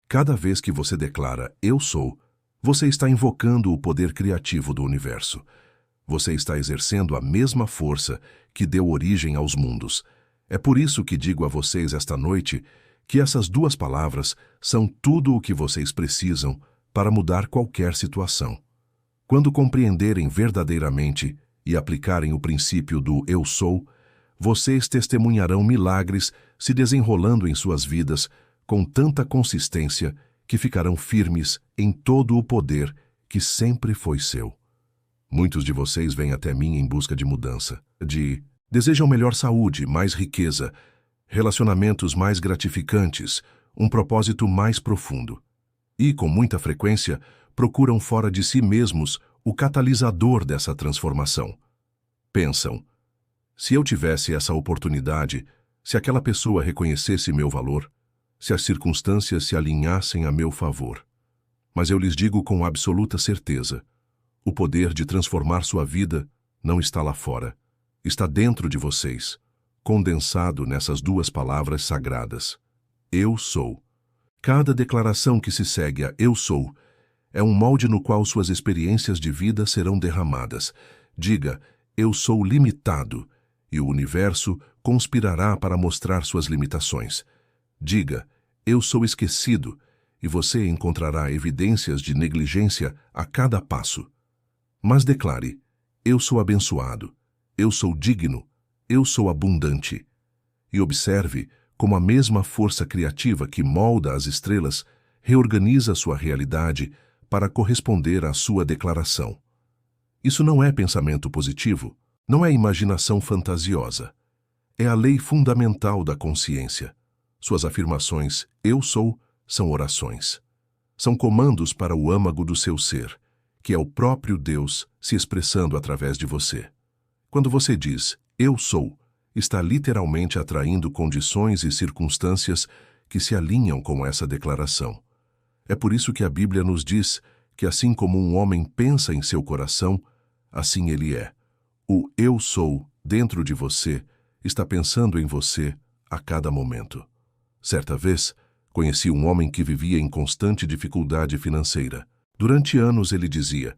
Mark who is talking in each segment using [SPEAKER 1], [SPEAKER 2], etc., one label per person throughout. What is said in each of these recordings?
[SPEAKER 1] Cada vez que você declara "eu sou", você está invocando o poder criativo do universo. Você está exercendo a mesma força que deu origem aos mundos. É por isso que digo a vocês esta noite que essas duas palavras são tudo o que vocês precisam para mudar qualquer situação. Quando compreenderem verdadeiramente e aplicarem o princípio do "eu sou", vocês testemunharão milagres se desenrolando em suas vidas com tanta consistência que ficarão firmes em todo o poder que sempre foi seu. Muitos de vocês vêm até mim em busca de mudança, desejam melhor saúde, mais riqueza, relacionamentos mais gratificantes, um propósito mais profundo. E, com muita frequência, procuram fora de si mesmos o catalisador dessa transformação. Pensam: se eu tivesse essa oportunidade, se aquela pessoa reconhecesse meu valor, se as circunstâncias se alinhassem a meu favor. Mas eu lhes digo com absoluta certeza: o poder de transformar sua vida não está lá fora, está dentro de vocês, condensado nessas duas palavras sagradas. Eu sou. Cada declaração que se segue a "eu sou" é um molde no qual suas experiências de vida serão derramadas. Diga: eu sou limitado, e o universo conspirará para mostrar suas limitações. Diga: eu sou esquecido, e você encontrará evidências de negligência a cada passo. Mas declare: eu sou abençoado, eu sou digno, eu sou abundante. E observe como a mesma força criativa que molda as estrelas reorganiza sua realidade para corresponder à sua declaração. Isso não é pensamento positivo, não é imaginação fantasiosa. É a lei fundamental da consciência. Suas afirmações "eu sou" são orações. São comandos para o âmago do seu ser, que é o próprio Deus se expressando através de você. Quando você diz "eu sou", está literalmente atraindo condições e circunstâncias que se alinham com essa declaração. É por isso que a Bíblia nos diz que assim como um homem pensa em seu coração, assim ele é. O "eu sou" dentro de você está pensando em você a cada momento. Certa vez, conheci um homem que vivia em constante dificuldade financeira. Durante anos ele dizia: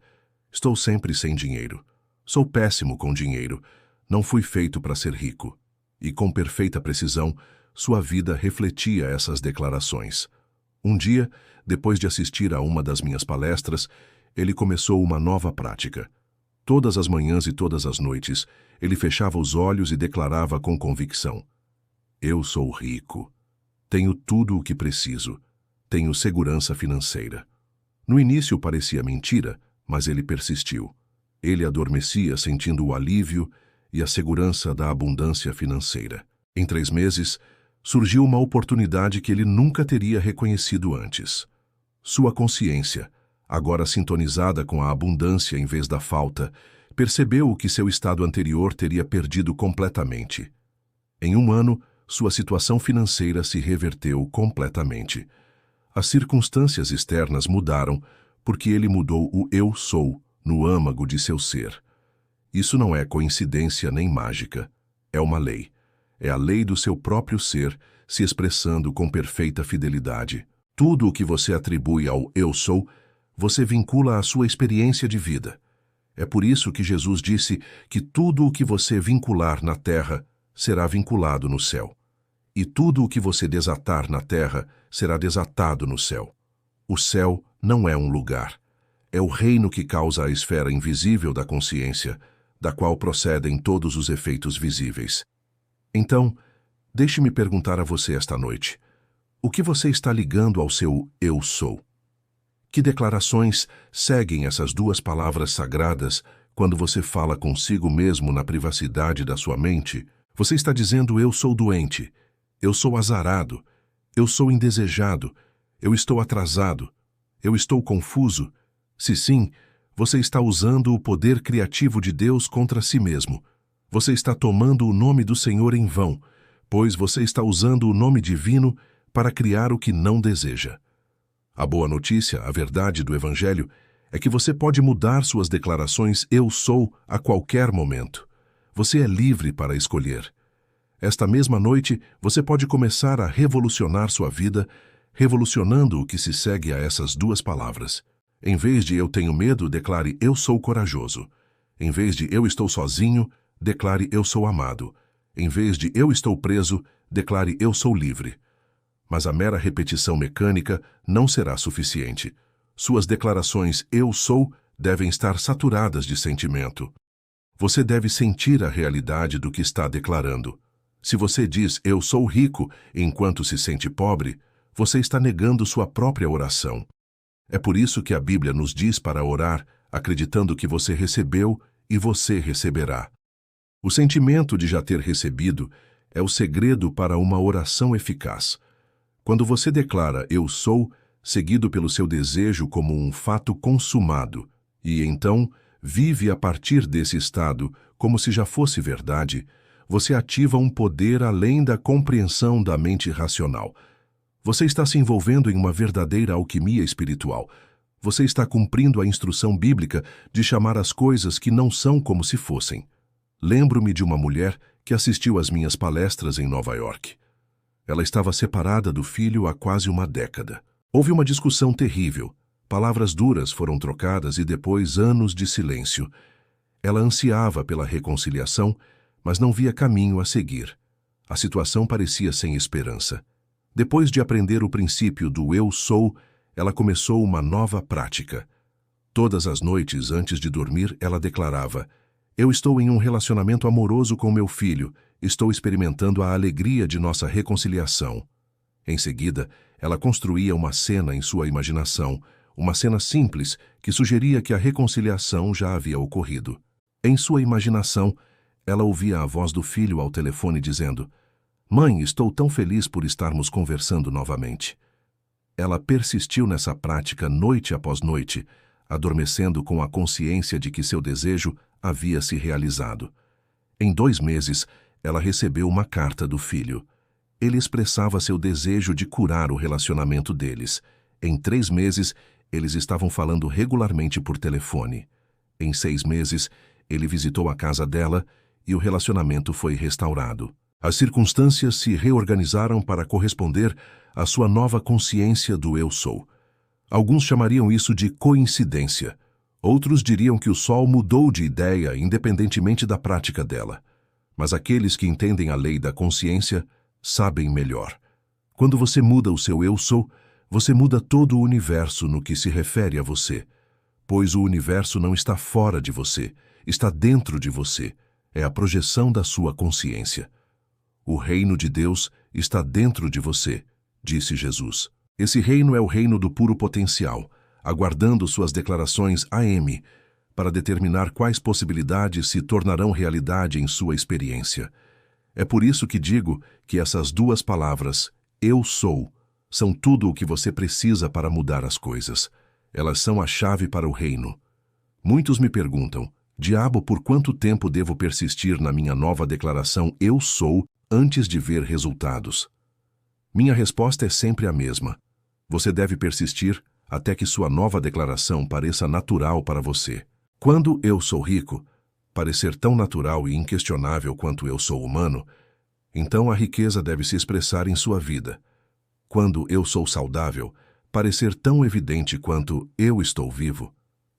[SPEAKER 1] estou sempre sem dinheiro. Sou péssimo com dinheiro. Não fui feito para ser rico. E com perfeita precisão, sua vida refletia essas declarações. Um dia, depois de assistir a uma das minhas palestras, ele começou uma nova prática. Todas as manhãs e todas as noites, ele fechava os olhos e declarava com convicção: eu sou rico. Tenho tudo o que preciso. Tenho segurança financeira. No início parecia mentira, mas ele persistiu. Ele adormecia sentindo o alívio e a segurança da abundância financeira. Em 3 meses, surgiu uma oportunidade que ele nunca teria reconhecido antes. Sua consciência, agora sintonizada com a abundância em vez da falta, percebeu o que seu estado anterior teria perdido completamente. Em 1 ano, sua situação financeira se reverteu completamente. As circunstâncias externas mudaram porque ele mudou o "eu sou" no âmago de seu ser. Isso não é coincidência nem mágica. É uma lei. É a lei do seu próprio ser se expressando com perfeita fidelidade. Tudo o que você atribui ao "eu sou", você vincula à sua experiência de vida. É por isso que Jesus disse que tudo o que você vincular na terra será vinculado no céu. E tudo o que você desatar na terra será desatado no céu. O céu não é um lugar. É o reino que causa a esfera invisível da consciência, da qual procedem todos os efeitos visíveis. Então, deixe-me perguntar a você esta noite: o que você está ligando ao seu "eu sou"? Que declarações seguem essas duas palavras sagradas quando você fala consigo mesmo na privacidade da sua mente? Você está dizendo: eu sou doente, eu sou azarado, eu sou indesejado, eu estou atrasado, eu estou confuso. Se sim, você está usando o poder criativo de Deus contra si mesmo. Você está tomando o nome do Senhor em vão, pois você está usando o nome divino para criar o que não deseja. A boa notícia, a verdade do Evangelho, é que você pode mudar suas declarações "eu sou" a qualquer momento. Você é livre para escolher. Esta mesma noite, você pode começar a revolucionar sua vida, revolucionando o que se segue a essas duas palavras. Em vez de eu tenho medo, declare eu sou corajoso. Em vez de eu estou sozinho, declare eu sou amado. Em vez de eu estou preso, declare eu sou livre. Mas a mera repetição mecânica não será suficiente. Suas declarações eu sou devem estar saturadas de sentimento. Você deve sentir a realidade do que está declarando. Se você diz eu sou rico enquanto se sente pobre, você está negando sua própria oração. É por isso que a Bíblia nos diz para orar, acreditando que você recebeu e você receberá. O sentimento de já ter recebido é o segredo para uma oração eficaz. Quando você declara eu sou, seguido pelo seu desejo como um fato consumado, e então vive a partir desse estado como se já fosse verdade, você ativa um poder além da compreensão da mente racional. Você está se envolvendo em uma verdadeira alquimia espiritual. Você está cumprindo a instrução bíblica de chamar as coisas que não são como se fossem. Lembro-me de uma mulher que assistiu às minhas palestras em Nova York. Ela estava separada do filho há quase uma década. Houve uma discussão terrível. Palavras duras foram trocadas e depois anos de silêncio. Ela ansiava pela reconciliação, mas não via caminho a seguir. A situação parecia sem esperança. Depois de aprender o princípio do eu sou, ela começou uma nova prática. Todas as noites, antes de dormir, ela declarava: eu estou em um relacionamento amoroso com meu filho, estou experimentando a alegria de nossa reconciliação. Em seguida, ela construía uma cena em sua imaginação, uma cena simples que sugeria que a reconciliação já havia ocorrido. Em sua imaginação, ela ouvia a voz do filho ao telefone dizendo: mãe, estou tão feliz por estarmos conversando novamente. Ela persistiu nessa prática noite após noite, adormecendo com a consciência de que seu desejo havia se realizado. Em 2 meses, ela recebeu uma carta do filho. Ele expressava seu desejo de curar o relacionamento deles. Em 3 meses, eles estavam falando regularmente por telefone. Em 6 meses, ele visitou a casa dela e o relacionamento foi restaurado. As circunstâncias se reorganizaram para corresponder à sua nova consciência do eu sou. Alguns chamariam isso de coincidência. Outros diriam que o sol mudou de ideia independentemente da prática dela. Mas aqueles que entendem a lei da consciência sabem melhor. Quando você muda o seu eu sou, você muda todo o universo no que se refere a você. Pois o universo não está fora de você, está dentro de você. É a projeção da sua consciência. O reino de Deus está dentro de você, disse Jesus. Esse reino é o reino do puro potencial, aguardando suas declarações AM, para determinar quais possibilidades se tornarão realidade em sua experiência. É por isso que digo que essas duas palavras, eu sou, são tudo o que você precisa para mudar as coisas. Elas são a chave para o reino. Muitos me perguntam: diabo, por quanto tempo devo persistir na minha nova declaração eu sou antes de ver resultados? Minha resposta é sempre a mesma. Você deve persistir até que sua nova declaração pareça natural para você. Quando eu sou rico parecer tão natural e inquestionável quanto eu sou humano, então a riqueza deve se expressar em sua vida. Quando eu sou saudável parecer tão evidente quanto eu estou vivo,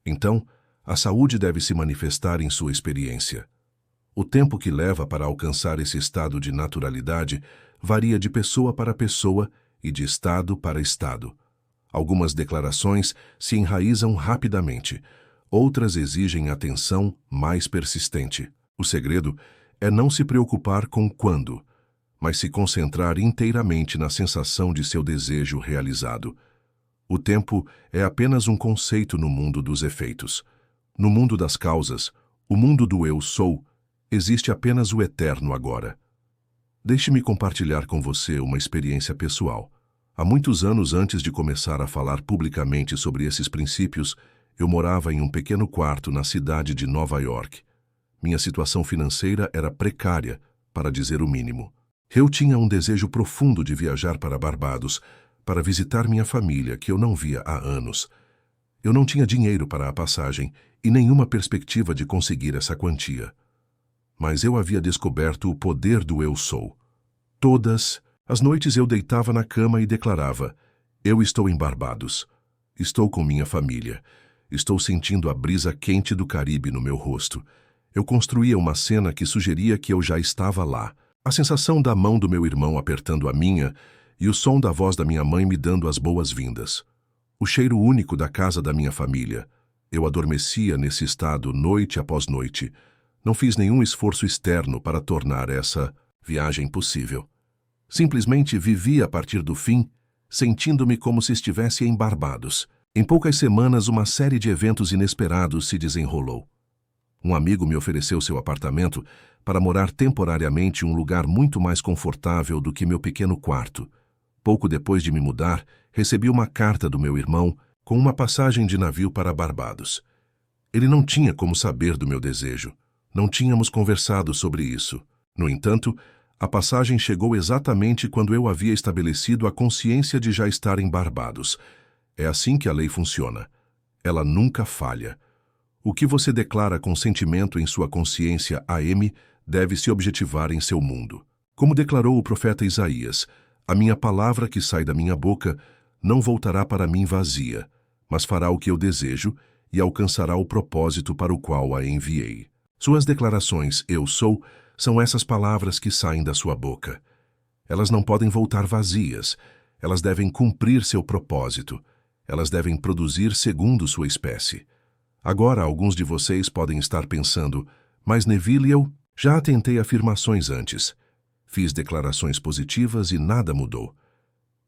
[SPEAKER 1] então a saúde deve se manifestar em sua experiência. O tempo que leva para alcançar esse estado de naturalidade varia de pessoa para pessoa e de estado para estado. Algumas declarações se enraizam rapidamente, outras exigem atenção mais persistente. O segredo é não se preocupar com quando, mas se concentrar inteiramente na sensação de seu desejo realizado. O tempo é apenas um conceito no mundo dos efeitos. No mundo das causas, o mundo do eu sou, existe apenas o eterno agora. Deixe-me compartilhar com você uma experiência pessoal. Há muitos anos antes de começar a falar publicamente sobre esses princípios, eu morava em um pequeno quarto na cidade de Nova York. Minha situação financeira era precária, para dizer o mínimo. Eu tinha um desejo profundo de viajar para Barbados, para visitar minha família, que eu não via há anos. Eu não tinha dinheiro para a passagem e nenhuma perspectiva de conseguir essa quantia. Mas eu havia descoberto o poder do eu sou. Todas as noites eu deitava na cama e declarava: Eu estou em Barbados. Estou com minha família. Estou sentindo a brisa quente do Caribe no meu rosto. Eu construía uma cena que sugeria que eu já estava lá. A sensação da mão do meu irmão apertando a minha e o som da voz da minha mãe me dando as boas-vindas. O cheiro único da casa da minha família. Eu adormecia nesse estado noite após noite. Não fiz nenhum esforço externo para tornar essa viagem possível. Simplesmente vivi a partir do fim, sentindo-me como se estivesse em Barbados. Em poucas semanas, uma série de eventos inesperados se desenrolou. Um amigo me ofereceu seu apartamento para morar temporariamente em um lugar muito mais confortável do que meu pequeno quarto. Pouco depois de me mudar, recebi uma carta do meu irmão com uma passagem de navio para Barbados. Ele não tinha como saber do meu desejo. Não tínhamos conversado sobre isso. No entanto, a passagem chegou exatamente quando eu havia estabelecido a consciência de já estar em Barbados. É assim que a lei funciona. Ela nunca falha. O que você declara com sentimento em sua consciência AM deve se objetivar em seu mundo. Como declarou o profeta Isaías, a minha palavra que sai da minha boca não voltará para mim vazia, mas fará o que eu desejo e alcançará o propósito para o qual a enviei. Suas declarações, eu sou, são essas palavras que saem da sua boca. Elas não podem voltar vazias. Elas devem cumprir seu propósito. Elas devem produzir segundo sua espécie. Agora, alguns de vocês podem estar pensando, mas Neville, eu já tentei afirmações antes. Fiz declarações positivas e nada mudou.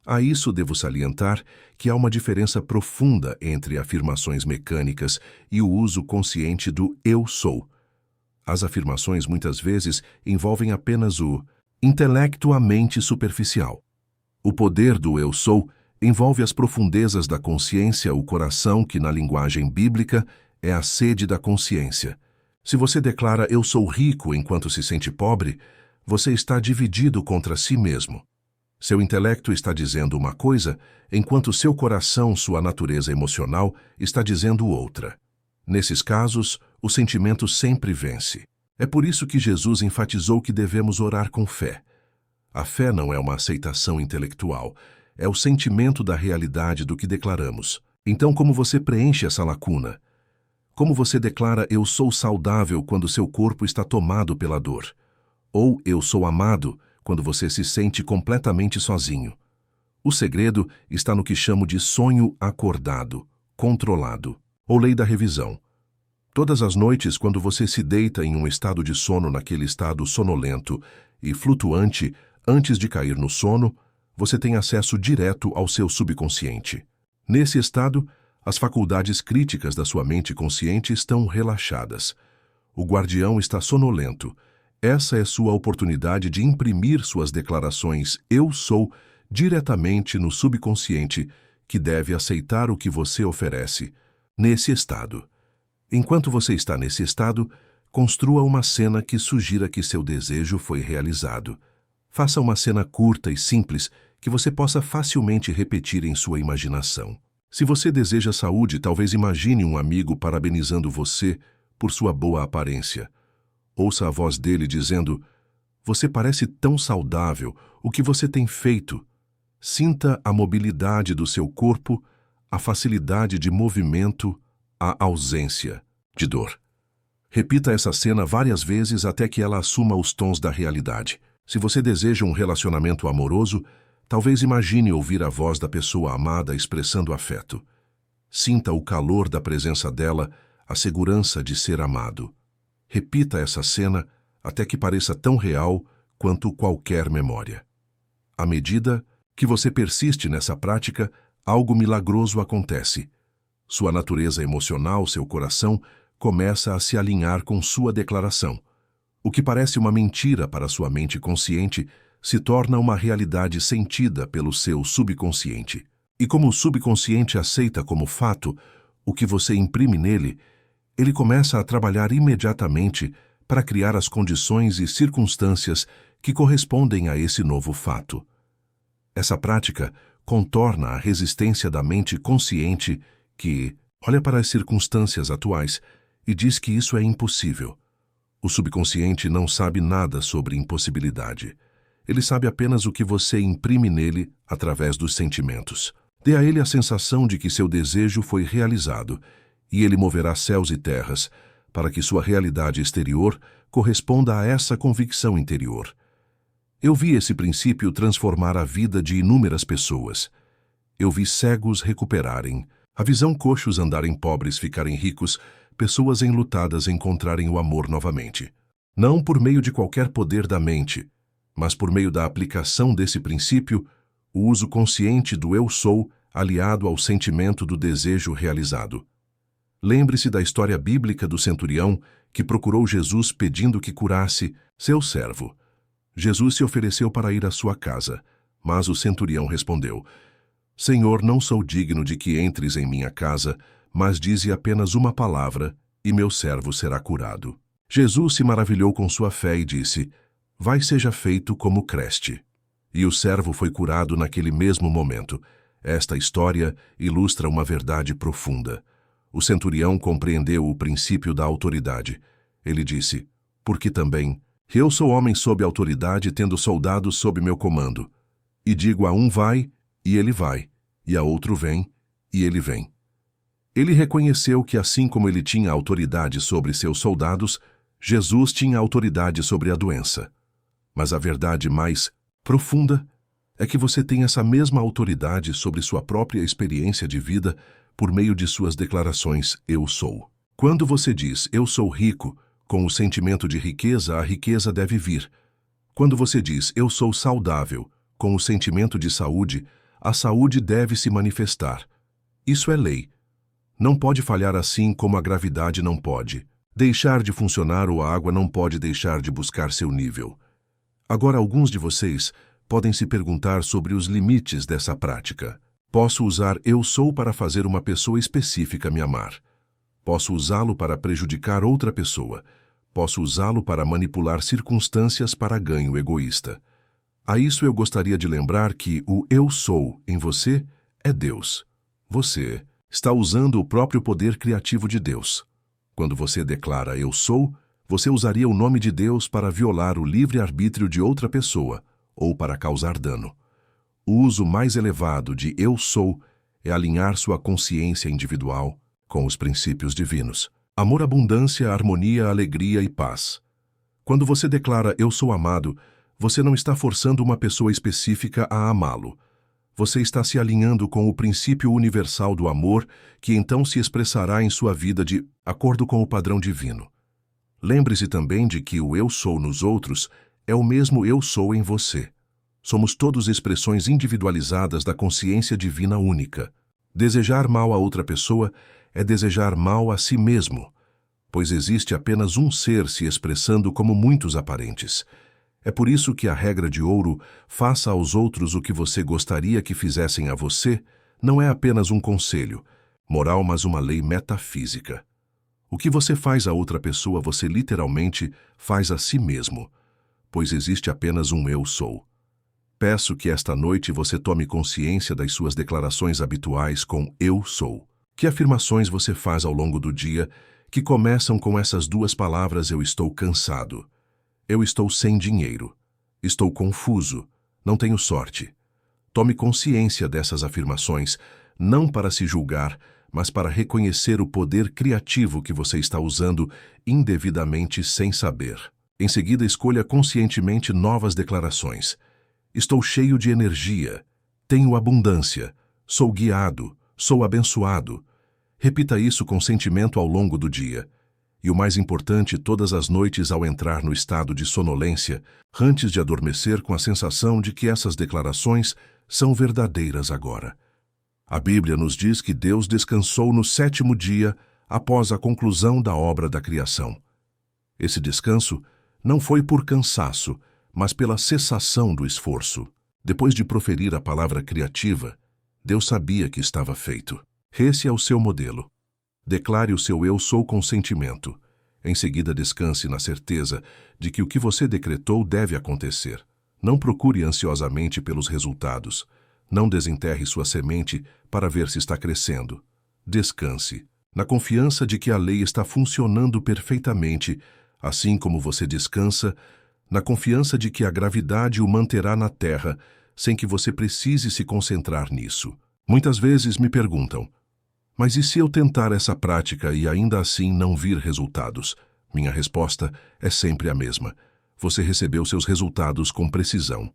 [SPEAKER 1] A isso devo salientar que há uma diferença profunda entre afirmações mecânicas e o uso consciente do eu sou. As afirmações muitas vezes envolvem apenas o intelecto, a mente superficial. O poder do eu sou envolve as profundezas da consciência, o coração, que na linguagem bíblica é a sede da consciência. Se você declara eu sou rico enquanto se sente pobre, você está dividido contra si mesmo. Seu intelecto está dizendo uma coisa, enquanto seu coração, sua natureza emocional, está dizendo outra. Nesses casos, o sentimento sempre vence. É por isso que Jesus enfatizou que devemos orar com fé. A fé não é uma aceitação intelectual, é o sentimento da realidade do que declaramos. Então, como você preenche essa lacuna? Como você declara eu sou saudável quando seu corpo está tomado pela dor? Ou eu sou amado quando você se sente completamente sozinho? O segredo está no que chamo de sonho acordado, controlado, ou lei da revisão. Todas as noites, quando você se deita em um estado de sono, naquele estado sonolento e flutuante, antes de cair no sono, você tem acesso direto ao seu subconsciente. Nesse estado, as faculdades críticas da sua mente consciente estão relaxadas. O guardião está sonolento. Essa é sua oportunidade de imprimir suas declarações eu sou diretamente no subconsciente, que deve aceitar o que você oferece. Nesse estado. Enquanto você está nesse estado, construa uma cena que sugira que seu desejo foi realizado. Faça uma cena curta e simples que você possa facilmente repetir em sua imaginação. Se você deseja saúde, talvez imagine um amigo parabenizando você por sua boa aparência. Ouça a voz dele dizendo, você parece tão saudável, o que você tem feito? Sinta a mobilidade do seu corpo, a facilidade de movimento, a ausência de dor. Repita essa cena várias vezes até que ela assuma os tons da realidade. Se você deseja um relacionamento amoroso, talvez imagine ouvir a voz da pessoa amada expressando afeto. Sinta o calor da presença dela, a segurança de ser amado. Repita essa cena até que pareça tão real quanto qualquer memória. À medida que você persiste nessa prática, algo milagroso acontece. Sua natureza emocional, seu coração, começa a se alinhar com sua declaração. O que parece uma mentira para sua mente consciente se torna uma realidade sentida pelo seu subconsciente. E como o subconsciente aceita como fato o que você imprime nele, ele começa a trabalhar imediatamente para criar as condições e circunstâncias que correspondem a esse novo fato. Essa prática contorna a resistência da mente consciente que olha para as circunstâncias atuais e diz que isso é impossível. O subconsciente não sabe nada sobre impossibilidade. Ele sabe apenas o que você imprime nele através dos sentimentos. Dê a ele a sensação de que seu desejo foi realizado, e ele moverá céus e terras, para que sua realidade exterior corresponda a essa convicção interior. Eu vi esse princípio transformar a vida de inúmeras pessoas. Eu vi cegos recuperarem, a visão coxos andarem pobres ficarem ricos, pessoas enlutadas encontrarem o amor novamente. Não por meio de qualquer poder da mente, mas por meio da aplicação desse princípio, o uso consciente do eu sou aliado ao sentimento do desejo realizado. Lembre-se da história bíblica do centurião que procurou Jesus pedindo que curasse seu servo. Jesus se ofereceu para ir à sua casa, mas o centurião respondeu: Senhor, não sou digno de que entres em minha casa, mas dize apenas uma palavra, e meu servo será curado. Jesus se maravilhou com sua fé e disse: Vai seja feito como creste. E o servo foi curado naquele mesmo momento. Esta história ilustra uma verdade profunda. O centurião compreendeu o princípio da autoridade. Ele disse: Porque também eu sou homem sob autoridade, tendo soldados sob meu comando. E digo a um vai, e ele vai, e a outro vem, e ele vem. Ele reconheceu que assim como ele tinha autoridade sobre seus soldados, Jesus tinha autoridade sobre a doença. Mas a verdade mais profunda é que você tem essa mesma autoridade sobre sua própria experiência de vida por meio de suas declarações eu sou. Quando você diz eu sou rico, com o sentimento de riqueza, a riqueza deve vir. Quando você diz eu sou saudável, com o sentimento de saúde, a saúde deve se manifestar. Isso é lei. Não pode falhar assim como a gravidade não pode. Deixar de funcionar ou a água não pode deixar de buscar seu nível. Agora, alguns de vocês podem se perguntar sobre os limites dessa prática. Posso usar eu sou para fazer uma pessoa específica me amar. Posso usá-lo para prejudicar outra pessoa. Posso usá-lo para manipular circunstâncias para ganho egoísta. A isso eu gostaria de lembrar que o eu sou em você é Deus. Você está usando o próprio poder criativo de Deus. Quando você declara eu sou, você usaria o nome de Deus para violar o livre-arbítrio de outra pessoa ou para causar dano. O uso mais elevado de eu sou é alinhar sua consciência individual com os princípios divinos. Amor, abundância, harmonia, alegria e paz. Quando você declara eu sou amado, você não está forçando uma pessoa específica a amá-lo. Você está se alinhando com o princípio universal do amor, que então se expressará em sua vida de acordo com o padrão divino. Lembre-se também de que o eu sou nos outros é o mesmo eu sou em você. Somos todos expressões individualizadas da consciência divina única. Desejar mal a outra pessoa é desejar mal a si mesmo, pois existe apenas um ser se expressando como muitos aparentes. É por isso que a regra de ouro, faça aos outros o que você gostaria que fizessem a você, não é apenas um conselho moral, mas uma lei metafísica. O que você faz a outra pessoa, você literalmente faz a si mesmo, pois existe apenas um eu sou. Peço que esta noite você tome consciência das suas declarações habituais com eu sou. Que afirmações você faz ao longo do dia que começam com essas duas palavras eu estou cansado? Eu estou sem dinheiro. Estou confuso. Não tenho sorte. Tome consciência dessas afirmações, não para se julgar, mas para reconhecer o poder criativo que você está usando indevidamente sem saber. Em seguida, escolha conscientemente novas declarações. Estou cheio de energia. Tenho abundância. Sou guiado. Sou abençoado. Repita isso com sentimento ao longo do dia. E o mais importante, todas as noites ao entrar no estado de sonolência, antes de adormecer com a sensação de que essas declarações são verdadeiras agora. A Bíblia nos diz que Deus descansou no 7º dia após a conclusão da obra da criação. Esse descanso não foi por cansaço, mas pela cessação do esforço. Depois de proferir a palavra criativa, Deus sabia que estava feito. Esse é o seu modelo. Declare o seu eu sou com sentimento. Em seguida, descanse na certeza de que o que você decretou deve acontecer. Não procure ansiosamente pelos resultados. Não desenterre sua semente para ver se está crescendo. Descanse, na confiança de que a lei está funcionando perfeitamente, assim como você descansa, na confiança de que a gravidade o manterá na terra, sem que você precise se concentrar nisso. Muitas vezes me perguntam, mas e se eu tentar essa prática e ainda assim não vir resultados? Minha resposta é sempre a mesma. Você recebeu seus resultados com precisão.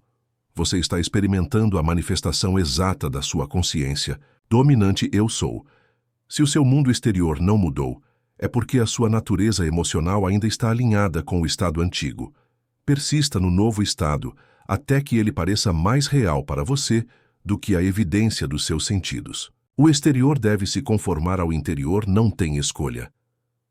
[SPEAKER 1] Você está experimentando a manifestação exata da sua consciência, dominante eu sou. Se o seu mundo exterior não mudou, é porque a sua natureza emocional ainda está alinhada com o estado antigo. Persista no novo estado, até que ele pareça mais real para você do que a evidência dos seus sentidos. O exterior deve se conformar ao interior, não tem escolha.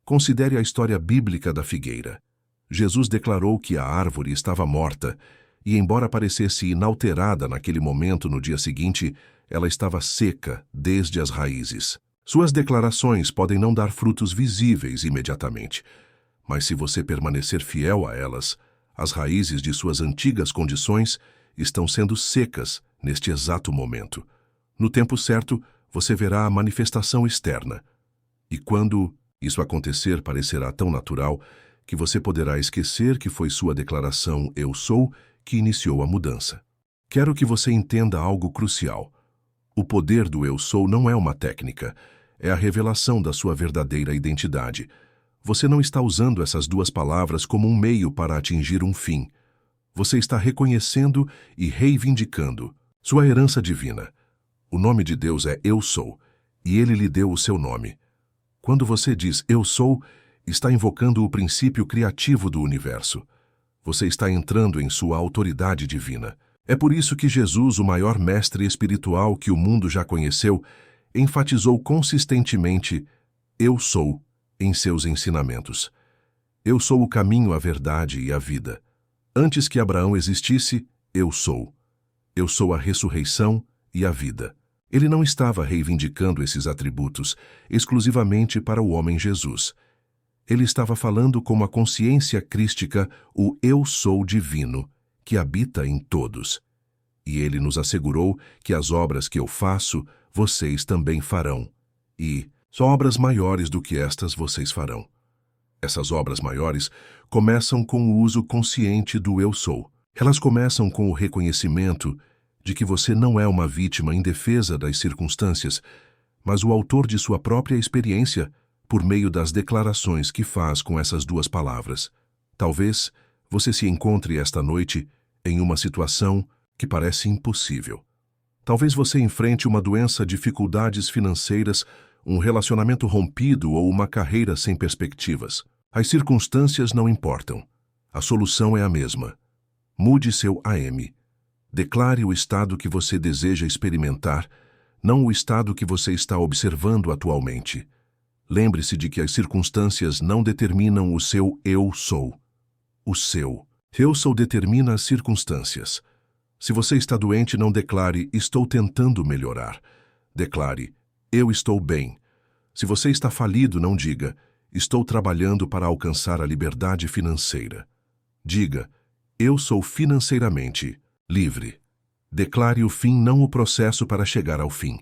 [SPEAKER 1] Considere a história bíblica da figueira. Jesus declarou que a árvore estava morta, e embora parecesse inalterada naquele momento, no dia seguinte, ela estava seca desde as raízes. Suas declarações podem não dar frutos visíveis imediatamente, mas se você permanecer fiel a elas, as raízes de suas antigas condições estão sendo secas neste exato momento. No tempo certo, você verá a manifestação externa. E quando isso acontecer, parecerá tão natural que você poderá esquecer que foi sua declaração "eu sou" que iniciou a mudança. Quero que você entenda algo crucial. O poder do eu sou não é uma técnica, é a revelação da sua verdadeira identidade. Você não está usando essas duas palavras como um meio para atingir um fim. Você está reconhecendo e reivindicando sua herança divina. O nome de Deus é Eu Sou, e Ele lhe deu o seu nome. Quando você diz Eu Sou, está invocando o princípio criativo do universo. Você está entrando em sua autoridade divina. É por isso que Jesus, o maior mestre espiritual que o mundo já conheceu, enfatizou consistentemente Eu Sou em seus ensinamentos. Eu sou o caminho, a verdade e a vida. Antes que Abraão existisse, eu sou. Eu sou a ressurreição e a vida. Ele não estava reivindicando esses atributos exclusivamente para o homem Jesus. Ele estava falando como a consciência crística, o eu sou divino, que habita em todos. E ele nos assegurou que as obras que eu faço, vocês também farão. E só obras maiores do que estas vocês farão. Essas obras maiores começam com o uso consciente do eu sou. Elas começam com o reconhecimento de que você não é uma vítima indefesa das circunstâncias, mas o autor de sua própria experiência por meio das declarações que faz com essas duas palavras. Talvez você se encontre esta noite em uma situação que parece impossível. Talvez você enfrente uma doença, dificuldades financeiras, um relacionamento rompido ou uma carreira sem perspectivas. As circunstâncias não importam. A solução é a mesma. Mude seu AM. Declare o estado que você deseja experimentar, não o estado que você está observando atualmente. Lembre-se de que as circunstâncias não determinam o seu eu sou. O seu eu sou determina as circunstâncias. Se você está doente, não declare estou tentando melhorar. Declare eu estou bem. Se você está falido, não diga estou trabalhando para alcançar a liberdade financeira. Diga eu sou financeiramente livre. Declare o fim, não o processo para chegar ao fim.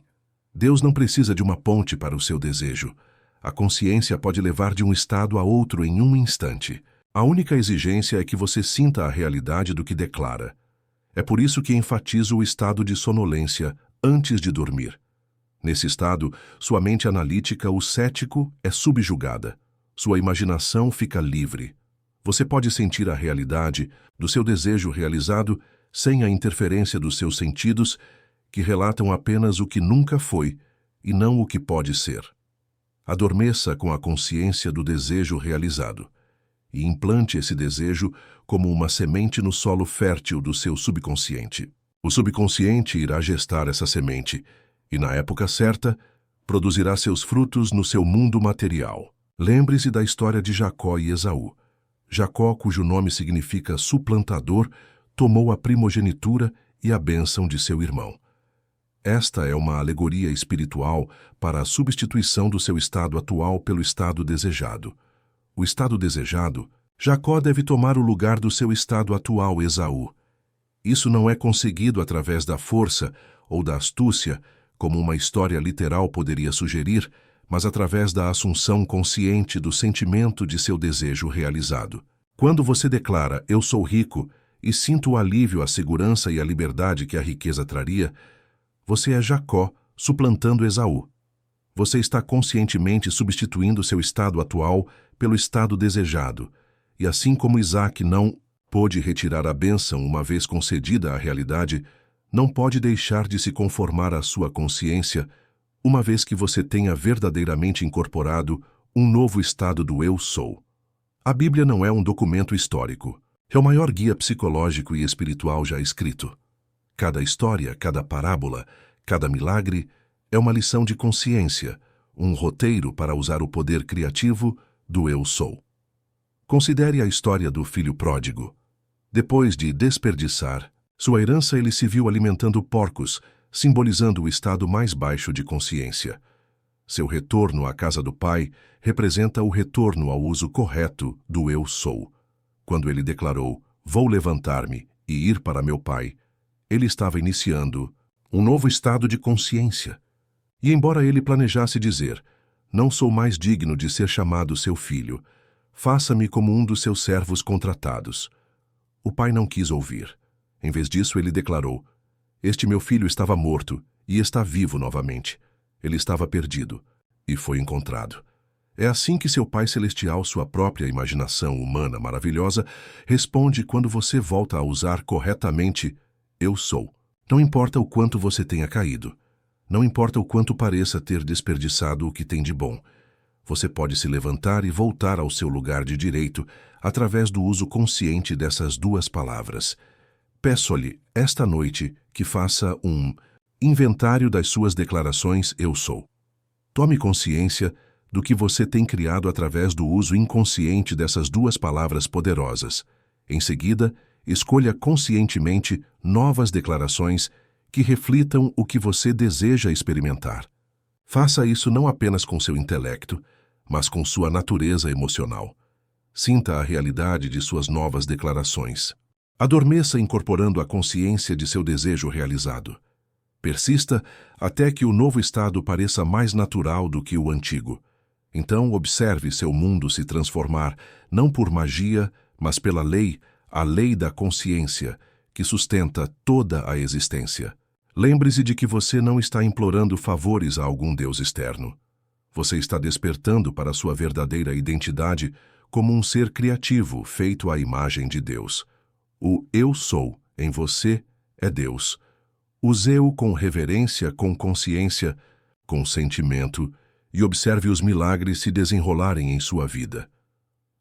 [SPEAKER 1] Deus não precisa de uma ponte para o seu desejo. A consciência pode levar de um estado a outro em um instante. A única exigência é que você sinta a realidade do que declara. É por isso que enfatizo o estado de sonolência antes de dormir. Nesse estado, sua mente analítica, o cético, é subjugada. Sua imaginação fica livre. Você pode sentir a realidade do seu desejo realizado sem a interferência dos seus sentidos, que relatam apenas o que nunca foi e não o que pode ser. Adormeça com a consciência do desejo realizado e implante esse desejo como uma semente no solo fértil do seu subconsciente. O subconsciente irá gestar essa semente e, na época certa, produzirá seus frutos no seu mundo material. Lembre-se da história de Jacó e Esaú. Jacó, cujo nome significa suplantador, tomou a primogenitura e a bênção de seu irmão. Esta é uma alegoria espiritual para a substituição do seu estado atual pelo estado desejado. O estado desejado, Jacó deve tomar o lugar do seu estado atual, Esaú. Isso não é conseguido através da força ou da astúcia, como uma história literal poderia sugerir, mas através da assunção consciente do sentimento de seu desejo realizado. Quando você declara, eu sou rico, e sinto o alívio, a segurança e a liberdade que a riqueza traria, você é Jacó suplantando Esaú. Você está conscientemente substituindo seu estado atual pelo estado desejado, e assim como Isaac não pôde retirar a bênção uma vez concedida à realidade, não pode deixar de se conformar à sua consciência, uma vez que você tenha verdadeiramente incorporado um novo estado do Eu Sou. A Bíblia não é um documento histórico, é o maior guia psicológico e espiritual já escrito. Cada história, cada parábola, cada milagre é uma lição de consciência, um roteiro para usar o poder criativo do Eu Sou. Considere a história do filho pródigo. Depois de desperdiçar sua herança, ele se viu alimentando porcos, simbolizando o estado mais baixo de consciência. Seu retorno à casa do pai representa o retorno ao uso correto do Eu Sou. Quando ele declarou, "Vou levantar-me e ir para meu pai", ele estava iniciando um novo estado de consciência. E embora ele planejasse dizer, "Não sou mais digno de ser chamado seu filho, faça-me como um dos seus servos contratados", o pai não quis ouvir. Em vez disso, ele declarou, "Este meu filho estava morto e está vivo novamente. Ele estava perdido e foi encontrado." É assim que seu Pai Celestial, sua própria imaginação humana maravilhosa, responde quando você volta a usar corretamente Eu Sou. Não importa o quanto você tenha caído. Não importa o quanto pareça ter desperdiçado o que tem de bom. Você pode se levantar e voltar ao seu lugar de direito através do uso consciente dessas duas palavras. Peço-lhe, esta noite, que faça um inventário das suas declarações Eu Sou. Tome consciência do que você tem criado através do uso inconsciente dessas duas palavras poderosas. Em seguida, escolha conscientemente novas declarações que reflitam o que você deseja experimentar. Faça isso não apenas com seu intelecto, mas com sua natureza emocional. Sinta a realidade de suas novas declarações. Adormeça incorporando a consciência de seu desejo realizado. Persista até que o novo estado pareça mais natural do que o antigo. Então observe seu mundo se transformar, não por magia, mas pela lei, a lei da consciência, que sustenta toda a existência. Lembre-se de que você não está implorando favores a algum Deus externo. Você está despertando para sua verdadeira identidade como um ser criativo feito à imagem de Deus. O Eu Sou em você é Deus. Use-o com reverência, com consciência, com sentimento, e observe os milagres se desenrolarem em sua vida.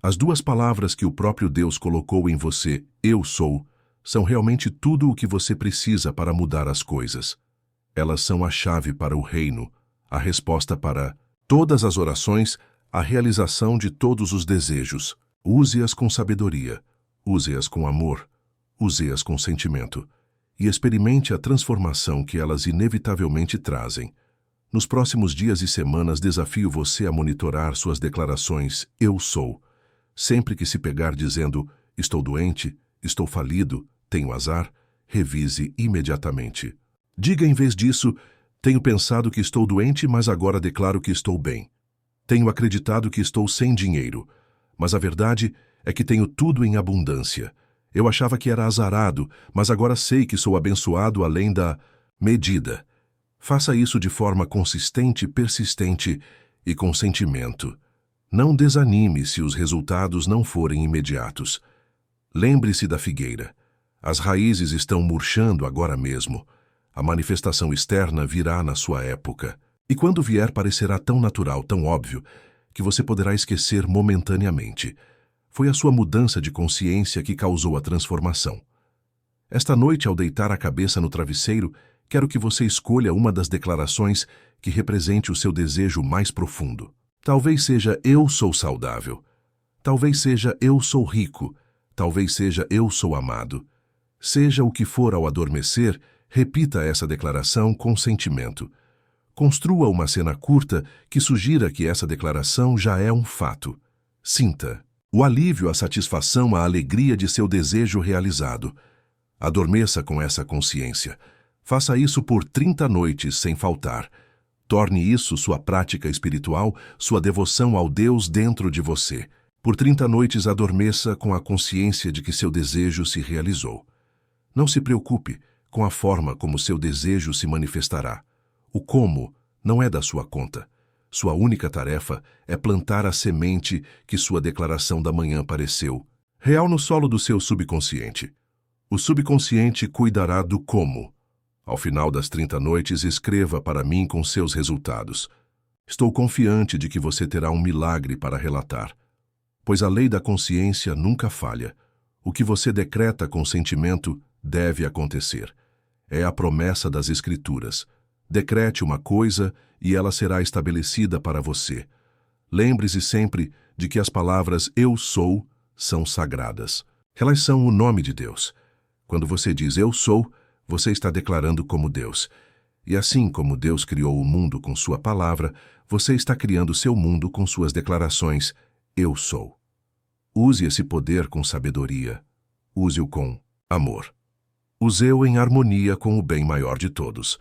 [SPEAKER 1] As duas palavras que o próprio Deus colocou em você, Eu Sou, são realmente tudo o que você precisa para mudar as coisas. Elas são a chave para o reino, a resposta para todas as orações, a realização de todos os desejos. Use-as com sabedoria, use-as com amor, use-as com sentimento, e experimente a transformação que elas inevitavelmente trazem. Nos próximos dias e semanas, desafio você a monitorar suas declarações Eu Sou. Sempre que se pegar dizendo estou doente, estou falido, tenho azar, revise imediatamente. Diga em vez disso, tenho pensado que estou doente, mas agora declaro que estou bem. Tenho acreditado que estou sem dinheiro, mas a verdade é que tenho tudo em abundância. Eu achava que era azarado, mas agora sei que sou abençoado além da medida. Faça isso de forma consistente, persistente e com sentimento. Não desanime se os resultados não forem imediatos. Lembre-se da figueira. As raízes estão murchando agora mesmo. A manifestação externa virá na sua época. E quando vier, parecerá tão natural, tão óbvio, que você poderá esquecer momentaneamente. Foi a sua mudança de consciência que causou a transformação. Esta noite, ao deitar a cabeça no travesseiro, quero que você escolha uma das declarações que represente o seu desejo mais profundo. Talvez seja Eu Sou saudável. Talvez seja Eu Sou rico. Talvez seja Eu Sou amado. Seja o que for ao adormecer, repita essa declaração com sentimento. Construa uma cena curta que sugira que essa declaração já é um fato. Sinta o alívio, a satisfação, a alegria de seu desejo realizado. Adormeça com essa consciência. Faça isso por 30 noites sem faltar. Torne isso sua prática espiritual, sua devoção ao Deus dentro de você. Por 30 noites adormeça com a consciência de que seu desejo se realizou. Não se preocupe com a forma como seu desejo se manifestará. O como não é da sua conta. Sua única tarefa é plantar a semente que sua declaração da manhã pareceu real no solo do seu subconsciente. O subconsciente cuidará do como. Ao final das 30 noites, escreva para mim com seus resultados. Estou confiante de que você terá um milagre para relatar, pois a lei da consciência nunca falha. O que você decreta com sentimento deve acontecer. É a promessa das Escrituras. Decrete uma coisa e ela será estabelecida para você. Lembre-se sempre de que as palavras "eu sou" são sagradas. Elas são o nome de Deus. Quando você diz "eu sou", você está declarando como Deus. E assim como Deus criou o mundo com sua palavra, você está criando seu mundo com suas declarações "eu sou". Use esse poder com sabedoria. Use-o com amor. Use-o em harmonia com o bem maior de todos,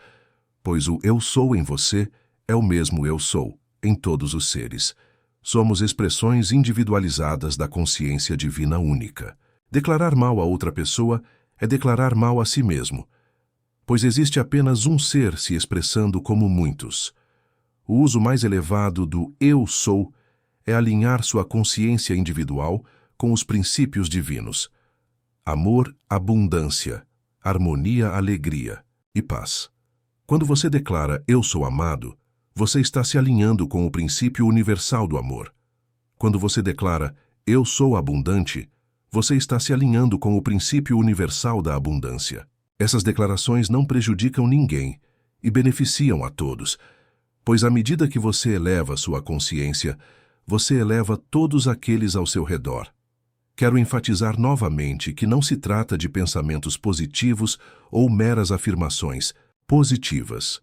[SPEAKER 1] pois o "eu sou" em você é o mesmo "eu sou" em todos os seres. Somos expressões individualizadas da consciência divina única. Declarar mal a outra pessoa é declarar mal a si mesmo, pois existe apenas um ser se expressando como muitos. O uso mais elevado do "eu sou" é alinhar sua consciência individual com os princípios divinos. Amor, abundância, harmonia, alegria e paz. Quando você declara "eu sou amado", você está se alinhando com o princípio universal do amor. Quando você declara "eu sou abundante", você está se alinhando com o princípio universal da abundância. Essas declarações não prejudicam ninguém e beneficiam a todos, pois à medida que você eleva sua consciência, você eleva todos aqueles ao seu redor. Quero enfatizar novamente que não se trata de pensamentos positivos ou meras afirmações positivas.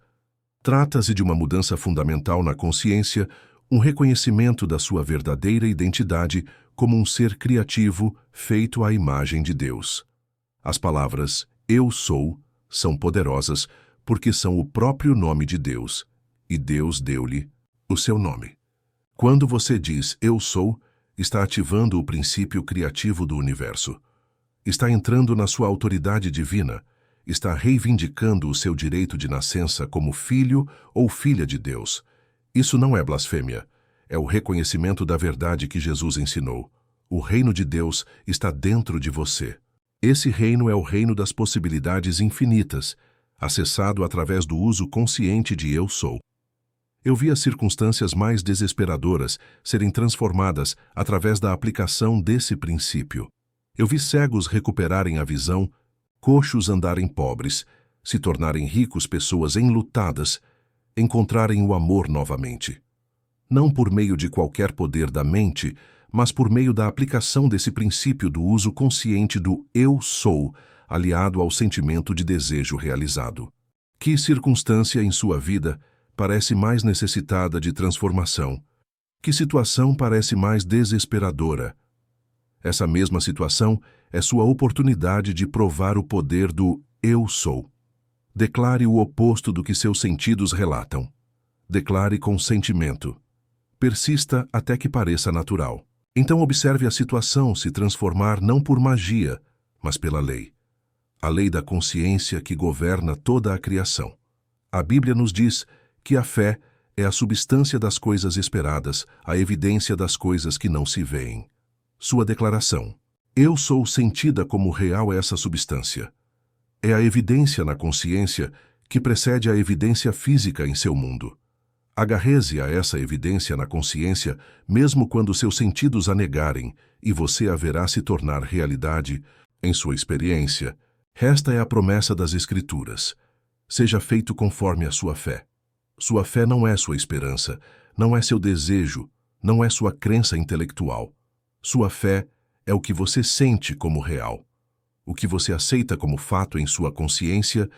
[SPEAKER 1] Trata-se de uma mudança fundamental na consciência, um reconhecimento da sua verdadeira identidade como um ser criativo feito à imagem de Deus. As palavras "eu sou" são poderosas porque são o próprio nome de Deus, e Deus deu-lhe o seu nome. Quando você diz "eu sou", está ativando o princípio criativo do universo. Está entrando na sua autoridade divina, está reivindicando o seu direito de nascença como filho ou filha de Deus. Isso não é blasfêmia, é o reconhecimento da verdade que Jesus ensinou. O reino de Deus está dentro de você. Esse reino é o reino das possibilidades infinitas, acessado através do uso consciente de "eu sou". Eu vi as circunstâncias mais desesperadoras serem transformadas através da aplicação desse princípio. Eu vi cegos recuperarem a visão, coxos andarem pobres, se tornarem ricos, pessoas enlutadas, encontrarem o amor novamente. Não por meio de qualquer poder da mente, mas por meio da aplicação desse princípio do uso consciente do "eu sou", aliado ao sentimento de desejo realizado. Que circunstância em sua vida parece mais necessitada de transformação? Que situação parece mais desesperadora? Essa mesma situação é sua oportunidade de provar o poder do "eu sou". Declare o oposto do que seus sentidos relatam. Declare com sentimento. Persista até que pareça natural. Então observe a situação se transformar não por magia, mas pela lei. A lei da consciência que governa toda a criação. A Bíblia nos diz que a fé é a substância das coisas esperadas, a evidência das coisas que não se veem. Sua declaração: "Eu sou", sentida como real essa substância. É a evidência na consciência que precede a evidência física em seu mundo. Agarre-se a essa evidência na consciência, mesmo quando seus sentidos a negarem, e você a verá se tornar realidade em sua experiência. Esta é a promessa das Escrituras. Seja feito conforme a sua fé. Sua fé não é sua esperança, não é seu desejo, não é sua crença intelectual. Sua fé é o que você sente como real, o que você aceita como fato em sua consciência,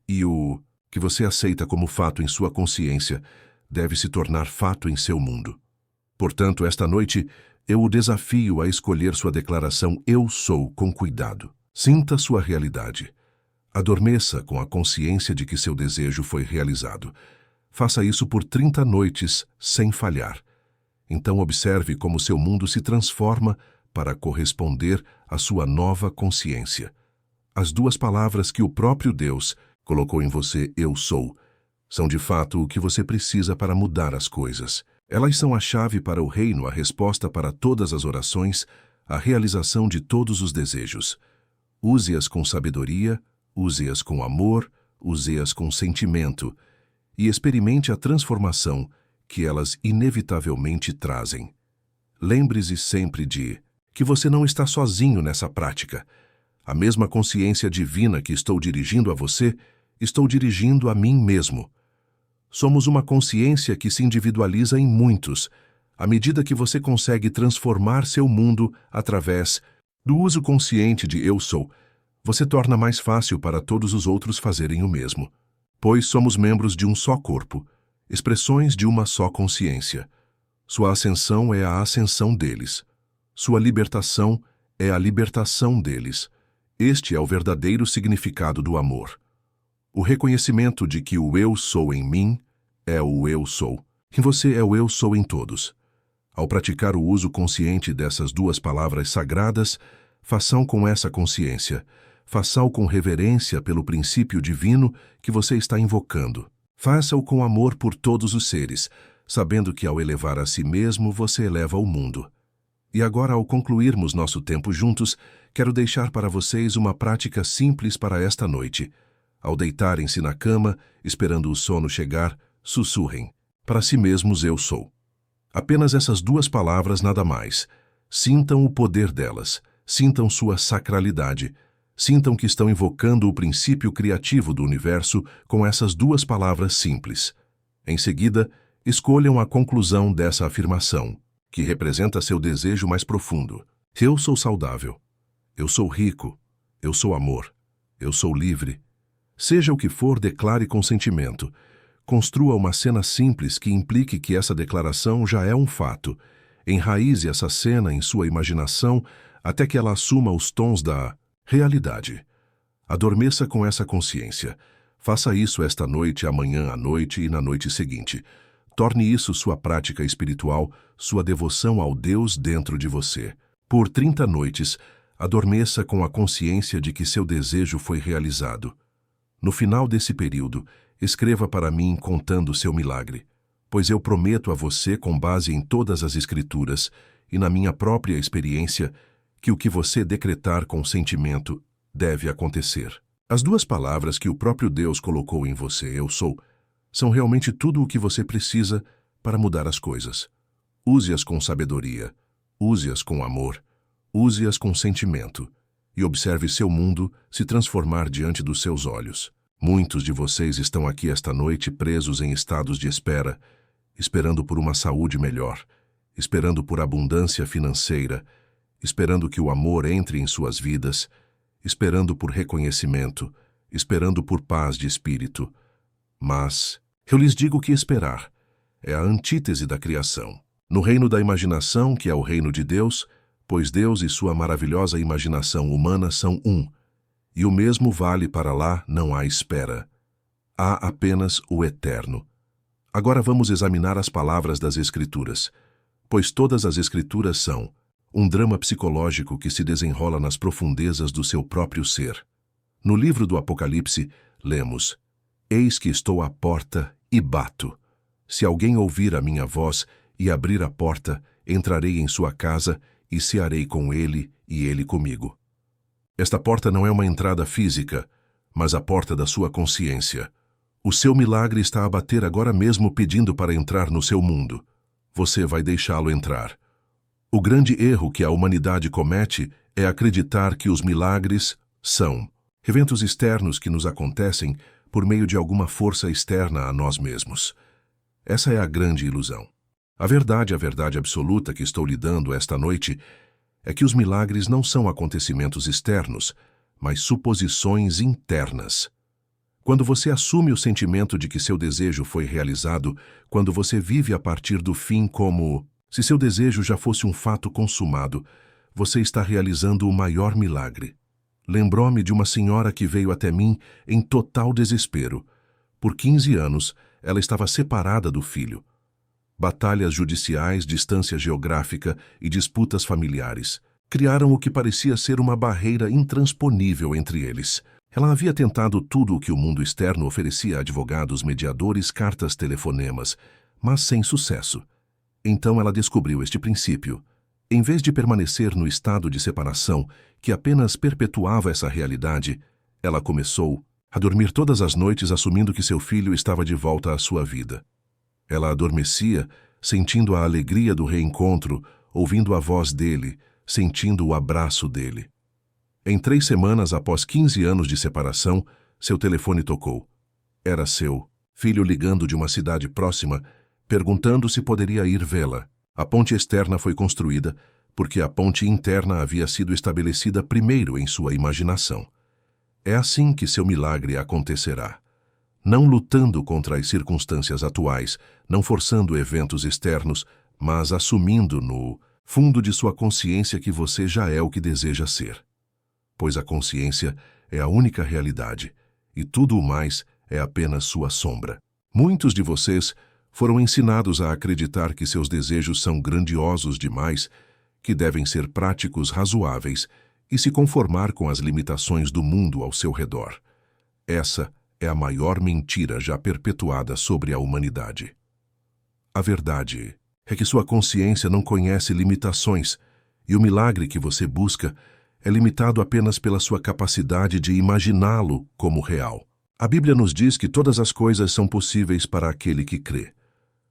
[SPEAKER 1] e o que você aceita como fato em sua consciência deve se tornar fato em seu mundo. Portanto, esta noite, eu o desafio a escolher sua declaração "eu sou" com cuidado. Sinta sua realidade. Adormeça com a consciência de que seu desejo foi realizado. Faça isso por 30 noites, sem falhar. Então observe como seu mundo se transforma para corresponder à sua nova consciência. As duas palavras que o próprio Deus colocou em você, "eu sou", São de fato o que você precisa para mudar as coisas. Elas são a chave para o reino, a resposta para todas as orações, a realização de todos os desejos. Use-as com sabedoria, use-as com amor, use-as com sentimento e experimente a transformação que elas inevitavelmente trazem. Lembre-se sempre de que você não está sozinho nessa prática. A mesma consciência divina que estou dirigindo a você, estou dirigindo a mim mesmo. Somos uma consciência que se individualiza em muitos, à medida que você consegue transformar seu mundo através do uso consciente de Eu Sou. Você torna mais fácil para todos os outros fazerem o mesmo, pois somos membros de um só corpo, expressões de uma só consciência. Sua ascensão é a ascensão deles. Sua libertação é a libertação deles. Este é o verdadeiro significado do amor. O reconhecimento de que o Eu Sou em mim é o Eu Sou, e você é o Eu Sou em todos. Ao praticar o uso consciente dessas duas palavras sagradas, façam com essa consciência, faça-o com reverência pelo princípio divino que você está invocando. Faça-o com amor por todos os seres, sabendo que ao elevar a si mesmo, você eleva o mundo. E agora, ao concluirmos nosso tempo juntos, quero deixar para vocês uma prática simples para esta noite. Ao deitarem-se na cama, esperando o sono chegar, sussurrem: para si mesmos eu sou. Apenas essas duas palavras, nada mais. Sintam o poder delas, sintam sua sacralidade, sintam que estão invocando o princípio criativo do universo com essas duas palavras simples. Em seguida, escolham a conclusão dessa afirmação, que representa seu desejo mais profundo. Eu sou saudável. Eu sou rico. Eu sou amor. Eu sou livre. Seja o que for, declare com sentimento. Construa uma cena simples que implique que essa declaração já é um fato. Enraize essa cena em sua imaginação até que ela assuma os tons da realidade. Adormeça com essa consciência. Faça isso esta noite, amanhã à noite e na noite seguinte. Torne isso sua prática espiritual, sua devoção ao Deus dentro de você. Por 30 noites, adormeça com a consciência de que seu desejo foi realizado. No final desse período, escreva para mim contando seu milagre, pois eu prometo a você, com base em todas as Escrituras e na minha própria experiência, que o que você decretar com sentimento deve acontecer. As duas palavras que o próprio Deus colocou em você, Eu Sou, são realmente tudo o que você precisa para mudar as coisas. Use-as com sabedoria, use-as com amor, use-as com sentimento e observe seu mundo se transformar diante dos seus olhos. Muitos de vocês estão aqui esta noite presos em estados de espera, esperando por uma saúde melhor, esperando por abundância financeira, esperando que o amor entre em suas vidas, esperando por reconhecimento, esperando por paz de espírito. Mas eu lhes digo que esperar é a antítese da criação. No reino da imaginação, que é o reino de Deus, pois Deus e sua maravilhosa imaginação humana são um, e o mesmo vale para lá, não há espera. Há apenas o eterno. Agora vamos examinar as palavras das Escrituras, pois todas as Escrituras são um drama psicológico que se desenrola nas profundezas do seu próprio ser. No livro do Apocalipse, lemos: Eis que estou à porta e bato. Se alguém ouvir a minha voz e abrir a porta, entrarei em sua casa e cearei com ele e ele comigo. Esta porta não é uma entrada física, mas a porta da sua consciência. O seu milagre está a bater agora mesmo pedindo para entrar no seu mundo. Você vai deixá-lo entrar. O grande erro que a humanidade comete é acreditar que os milagres são eventos externos que nos acontecem por meio de alguma força externa a nós mesmos. Essa é a grande ilusão. A verdade absoluta que estou lhe dando esta noite é que os milagres não são acontecimentos externos, mas suposições internas. Quando você assume o sentimento de que seu desejo foi realizado, quando você vive a partir do fim como se seu desejo já fosse um fato consumado, você está realizando o maior milagre. Lembrou-me de uma senhora que veio até mim em total desespero. Por 15 anos, ela estava separada do filho. Batalhas judiciais, distância geográfica e disputas familiares criaram o que parecia ser uma barreira intransponível entre eles. Ela havia tentado tudo o que o mundo externo oferecia a advogados, mediadores, cartas, telefonemas, mas sem sucesso. Então ela descobriu este princípio. Em vez de permanecer no estado de separação, que apenas perpetuava essa realidade, ela começou a dormir todas as noites assumindo que seu filho estava de volta à sua vida. Ela adormecia, sentindo a alegria do reencontro, ouvindo a voz dele, sentindo o abraço dele. Em 3 semanas após 15 anos de separação, seu telefone tocou. Era seu filho ligando de uma cidade próxima, perguntando se poderia ir vê-la. A ponte externa foi construída porque a ponte interna havia sido estabelecida primeiro em sua imaginação. É assim que seu milagre acontecerá. Não lutando contra as circunstâncias atuais, não forçando eventos externos, mas assumindo no fundo de sua consciência que você já é o que deseja ser. Pois a consciência é a única realidade, e tudo o mais é apenas sua sombra. Muitos de vocês foram ensinados a acreditar que seus desejos são grandiosos demais, que devem ser práticos, razoáveis, e se conformar com as limitações do mundo ao seu redor. Essa é a maior mentira já perpetuada sobre a humanidade. A verdade é que sua consciência não conhece limitações, e o milagre que você busca é limitado apenas pela sua capacidade de imaginá-lo como real. A Bíblia nos diz que todas as coisas são possíveis para aquele que crê.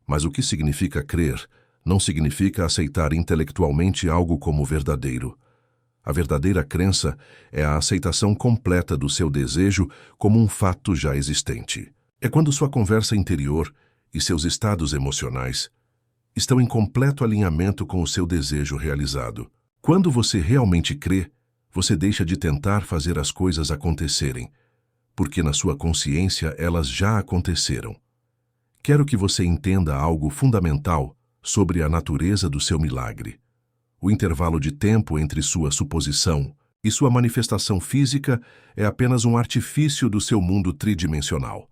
[SPEAKER 1] Mas o que significa crer não significa aceitar intelectualmente algo como verdadeiro. A verdadeira crença é a aceitação completa do seu desejo como um fato já existente. É quando sua conversa interior e seus estados emocionais estão em completo alinhamento com o seu desejo realizado. Quando você realmente crê, você deixa de tentar fazer as coisas acontecerem, porque na sua consciência elas já aconteceram. Quero que você entenda algo fundamental sobre a natureza do seu milagre. O intervalo de tempo entre sua suposição e sua manifestação física é apenas um artifício do seu mundo tridimensional.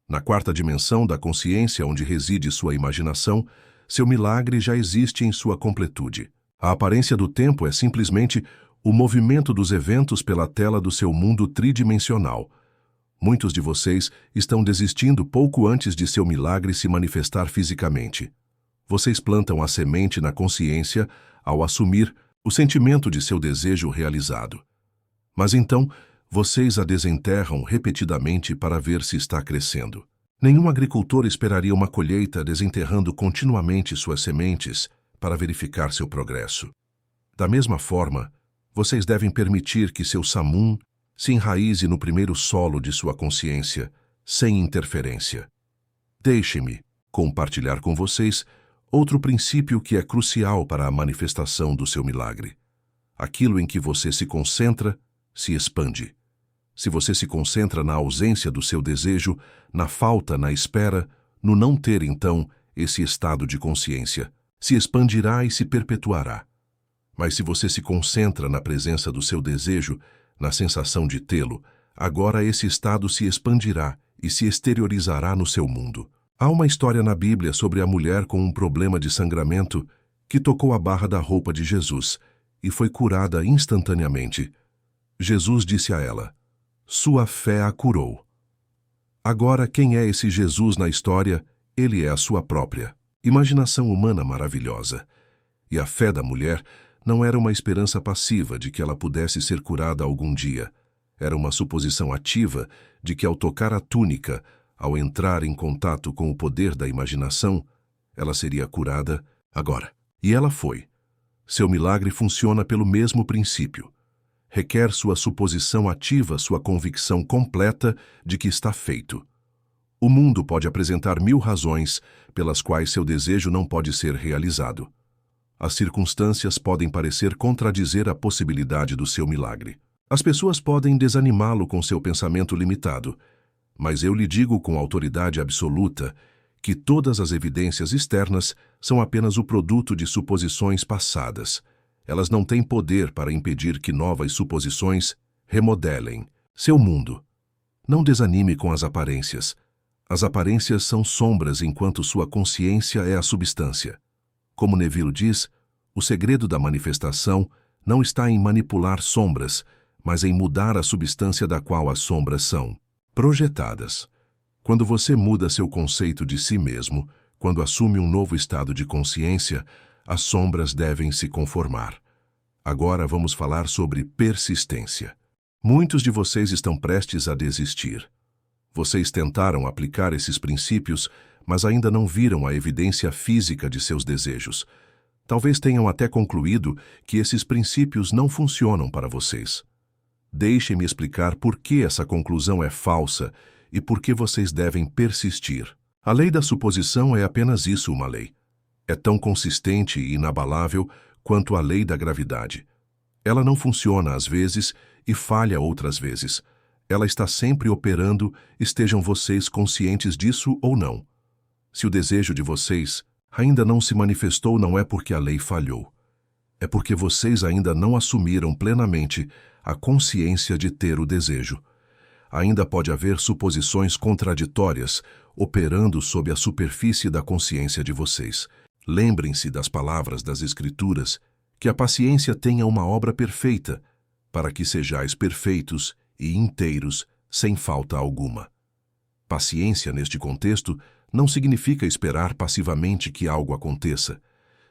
[SPEAKER 1] Na 4ª dimensão da consciência, onde reside sua imaginação, seu milagre já existe em sua completude. A aparência do tempo é simplesmente o movimento dos eventos pela tela do seu mundo tridimensional. Muitos de vocês estão desistindo pouco antes de seu milagre se manifestar fisicamente. Vocês plantam a semente na consciência ao assumir o sentimento de seu desejo realizado. Mas então, vocês a desenterram repetidamente para ver se está crescendo. Nenhum agricultor esperaria uma colheita desenterrando continuamente suas sementes para verificar seu progresso. Da mesma forma, vocês devem permitir que seu samum se enraize no primeiro solo de sua consciência, sem interferência. Deixem-me compartilhar com vocês outro princípio que é crucial para a manifestação do seu milagre. Aquilo em que você se concentra, se expande. Se você se concentra na ausência do seu desejo, na falta, na espera, no não ter, então, esse estado de consciência, se expandirá e se perpetuará. Mas se você se concentra na presença do seu desejo, na sensação de tê-lo, agora esse estado se expandirá e se exteriorizará no seu mundo. Há uma história na Bíblia sobre a mulher com um problema de sangramento que tocou a barra da roupa de Jesus e foi curada instantaneamente. Jesus disse a ela: "Sua fé a curou." Agora, quem é esse Jesus na história? Ele é a sua própria imaginação humana maravilhosa. E a fé da mulher não era uma esperança passiva de que ela pudesse ser curada algum dia. Era uma suposição ativa de que, ao tocar a túnica, ao entrar em contato com o poder da imaginação, ela seria curada agora. E ela foi. Seu milagre funciona pelo mesmo princípio. Requer sua suposição ativa, sua convicção completa de que está feito. O mundo pode apresentar 1000 razões pelas quais seu desejo não pode ser realizado. As circunstâncias podem parecer contradizer a possibilidade do seu milagre. As pessoas podem desanimá-lo com seu pensamento limitado, mas eu lhe digo com autoridade absoluta que todas as evidências externas são apenas o produto de suposições passadas. Elas não têm poder para impedir que novas suposições remodelem seu mundo. Não desanime com as aparências. As aparências são sombras enquanto sua consciência é a substância. Como Neville diz, o segredo da manifestação não está em manipular sombras, mas em mudar a substância da qual as sombras são projetadas. Quando você muda seu conceito de si mesmo, quando assume um novo estado de consciência, as sombras devem se conformar. Agora vamos falar sobre persistência. Muitos de vocês estão prestes a desistir. Vocês tentaram aplicar esses princípios, mas ainda não viram a evidência física de seus desejos. Talvez tenham até concluído que esses princípios não funcionam para vocês. Deixem-me explicar por que essa conclusão é falsa e por que vocês devem persistir. A lei da suposição é apenas isso, uma lei. É tão consistente e inabalável quanto a lei da gravidade. Ela não funciona às vezes e falha outras vezes. Ela está sempre operando, estejam vocês conscientes disso ou não. Se o desejo de vocês ainda não se manifestou, não é porque a lei falhou. É porque vocês ainda não assumiram plenamente a consciência de ter o desejo. Ainda pode haver suposições contraditórias operando sob a superfície da consciência de vocês. Lembrem-se das palavras das Escrituras, que a paciência tenha uma obra perfeita, para que sejais perfeitos e inteiros, sem falta alguma. Paciência, neste contexto, não significa esperar passivamente que algo aconteça.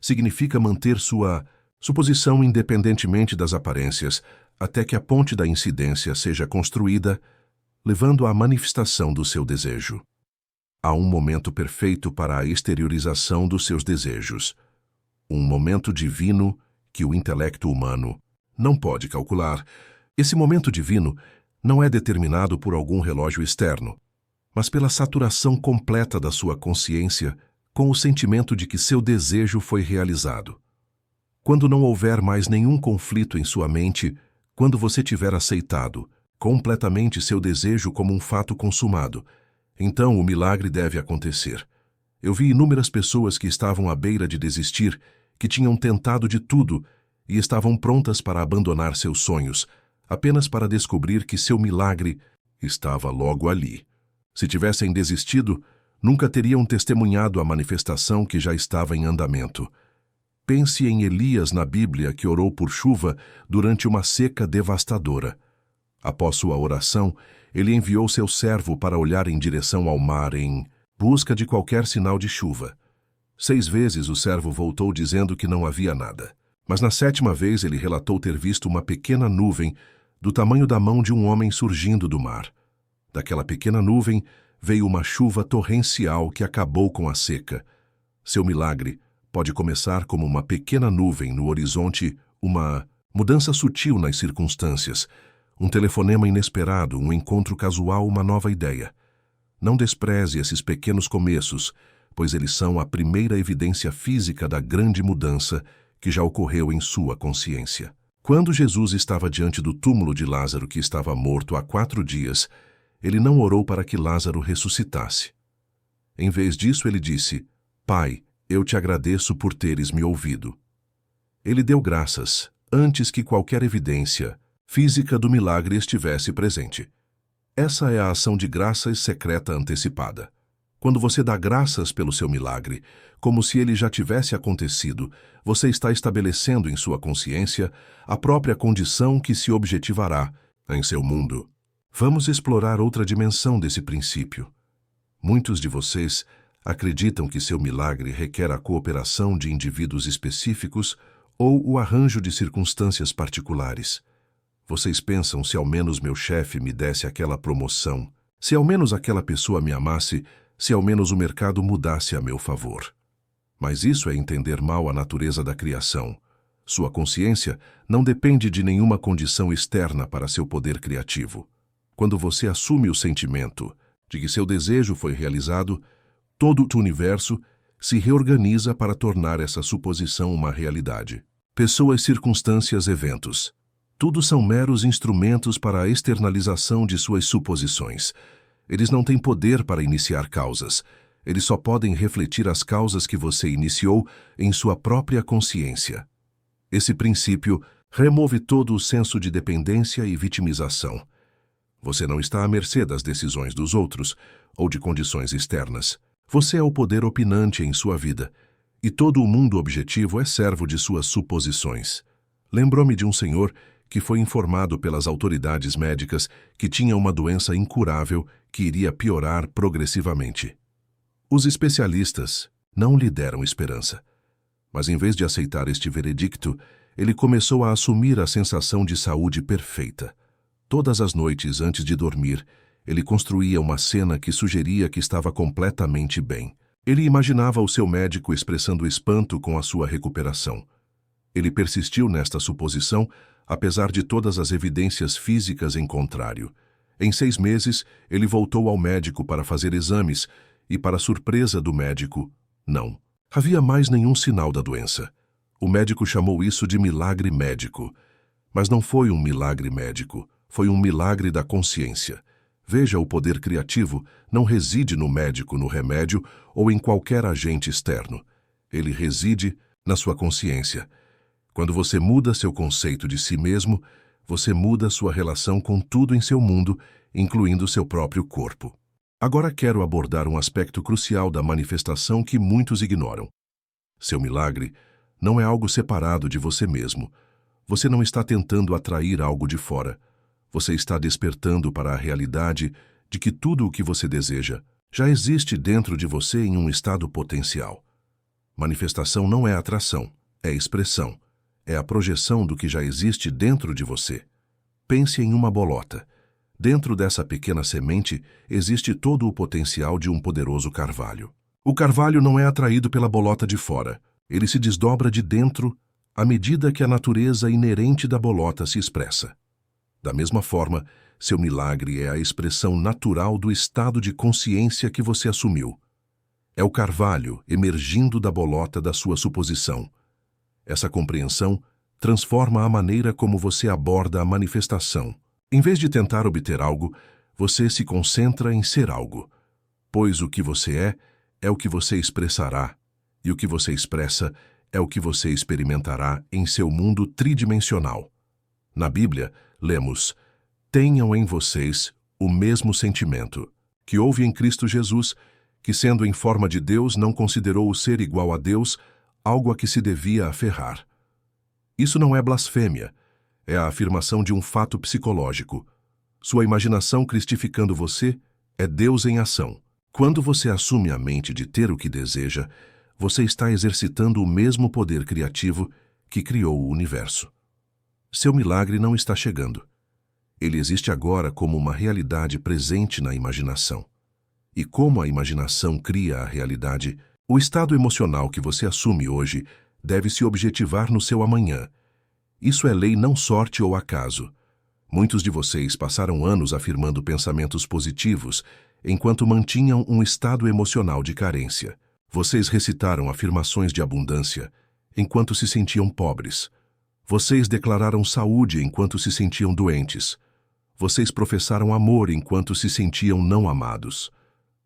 [SPEAKER 1] Significa manter sua suposição independentemente das aparências, até que a ponte da incidência seja construída, levando à manifestação do seu desejo. Há um momento perfeito para a exteriorização dos seus desejos. Um momento divino que o intelecto humano não pode calcular. Esse momento divino não é determinado por algum relógio externo, mas pela saturação completa da sua consciência com o sentimento de que seu desejo foi realizado. Quando não houver mais nenhum conflito em sua mente, quando você tiver aceitado completamente seu desejo como um fato consumado, então o milagre deve acontecer. Eu vi inúmeras pessoas que estavam à beira de desistir, que tinham tentado de tudo e estavam prontas para abandonar seus sonhos, apenas para descobrir que seu milagre estava logo ali. Se tivessem desistido, nunca teriam testemunhado a manifestação que já estava em andamento. Pense em Elias na Bíblia, que orou por chuva durante uma seca devastadora. Após sua oração, ele enviou seu servo para olhar em direção ao mar em busca de qualquer sinal de chuva. 6 vezes o servo voltou dizendo que não havia nada. Mas na 7ª vez ele relatou ter visto uma pequena nuvem do tamanho da mão de um homem surgindo do mar. Daquela pequena nuvem veio uma chuva torrencial que acabou com a seca. Seu milagre pode começar como uma pequena nuvem no horizonte, uma mudança sutil nas circunstâncias, um telefonema inesperado, um encontro casual, uma nova ideia. Não despreze esses pequenos começos, pois eles são a primeira evidência física da grande mudança que já ocorreu em sua consciência. Quando Jesus estava diante do túmulo de Lázaro, que estava morto há 4 dias, ele não orou para que Lázaro ressuscitasse. Em vez disso, ele disse: Pai, eu te agradeço por teres me ouvido. Ele deu graças antes que qualquer evidência física do milagre estivesse presente. Essa é a ação de graças secreta antecipada. Quando você dá graças pelo seu milagre, como se ele já tivesse acontecido, você está estabelecendo em sua consciência a própria condição que se objetivará em seu mundo. Vamos explorar outra dimensão desse princípio. Muitos de vocês acreditam que seu milagre requer a cooperação de indivíduos específicos ou o arranjo de circunstâncias particulares. Vocês pensam: se ao menos meu chefe me desse aquela promoção, se ao menos aquela pessoa me amasse, se ao menos o mercado mudasse a meu favor. Mas isso é entender mal a natureza da criação. Sua consciência não depende de nenhuma condição externa para seu poder criativo. Quando você assume o sentimento de que seu desejo foi realizado, todo o universo se reorganiza para tornar essa suposição uma realidade. Pessoas, circunstâncias, eventos. Tudo são meros instrumentos para a externalização de suas suposições. Eles não têm poder para iniciar causas. Eles só podem refletir as causas que você iniciou em sua própria consciência. Esse princípio remove todo o senso de dependência e vitimização. Você não está à mercê das decisões dos outros ou de condições externas. Você é o poder opinante em sua vida, e todo o mundo objetivo é servo de suas suposições. Lembrou-me de um senhor que foi informado pelas autoridades médicas que tinha uma doença incurável que iria piorar progressivamente. Os especialistas não lhe deram esperança, mas em vez de aceitar este veredicto, ele começou a assumir a sensação de saúde perfeita. Todas as noites, antes de dormir, ele construía uma cena que sugeria que estava completamente bem. Ele imaginava o seu médico expressando espanto com a sua recuperação. Ele persistiu nesta suposição, apesar de todas as evidências físicas em contrário. Em 6 meses, ele voltou ao médico para fazer exames e, para surpresa do médico, não havia mais nenhum sinal da doença. O médico chamou isso de milagre médico. Mas não foi um milagre médico, foi um milagre da consciência. Veja, o poder criativo não reside no médico, no remédio ou em qualquer agente externo. Ele reside na sua consciência. Quando você muda seu conceito de si mesmo, você muda sua relação com tudo em seu mundo, incluindo seu próprio corpo. Agora quero abordar um aspecto crucial da manifestação que muitos ignoram. Seu milagre não é algo separado de você mesmo. Você não está tentando atrair algo de fora. Você está despertando para a realidade de que tudo o que você deseja já existe dentro de você em um estado potencial. Manifestação não é atração, é expressão. É a projeção do que já existe dentro de você. Pense em uma bolota. Dentro dessa pequena semente existe todo o potencial de um poderoso carvalho. O carvalho não é atraído pela bolota de fora. Ele se desdobra de dentro à medida que a natureza inerente da bolota se expressa. Da mesma forma, seu milagre é a expressão natural do estado de consciência que você assumiu. É o carvalho emergindo da bolota da sua suposição. Essa compreensão transforma a maneira como você aborda a manifestação. Em vez de tentar obter algo, você se concentra em ser algo, pois o que você é o que você expressará, e o que você expressa é o que você experimentará em seu mundo tridimensional. Na Bíblia, lemos: tenham em vocês o mesmo sentimento que houve em Cristo Jesus, que, sendo em forma de Deus, não considerou o ser igual a Deus algo a que se devia aferrar. Isso não é blasfêmia, é a afirmação de um fato psicológico. Sua imaginação cristificando você é Deus em ação. Quando você assume a mente de ter o que deseja, você está exercitando o mesmo poder criativo que criou o universo. Seu milagre não está chegando. Ele existe agora como uma realidade presente na imaginação. E como a imaginação cria a realidade, o estado emocional que você assume hoje deve se objetivar no seu amanhã. Isso é lei, não sorte ou acaso. Muitos de vocês passaram anos afirmando pensamentos positivos, enquanto mantinham um estado emocional de carência. Vocês recitaram afirmações de abundância, enquanto se sentiam pobres. Vocês declararam saúde enquanto se sentiam doentes. Vocês professaram amor enquanto se sentiam não amados.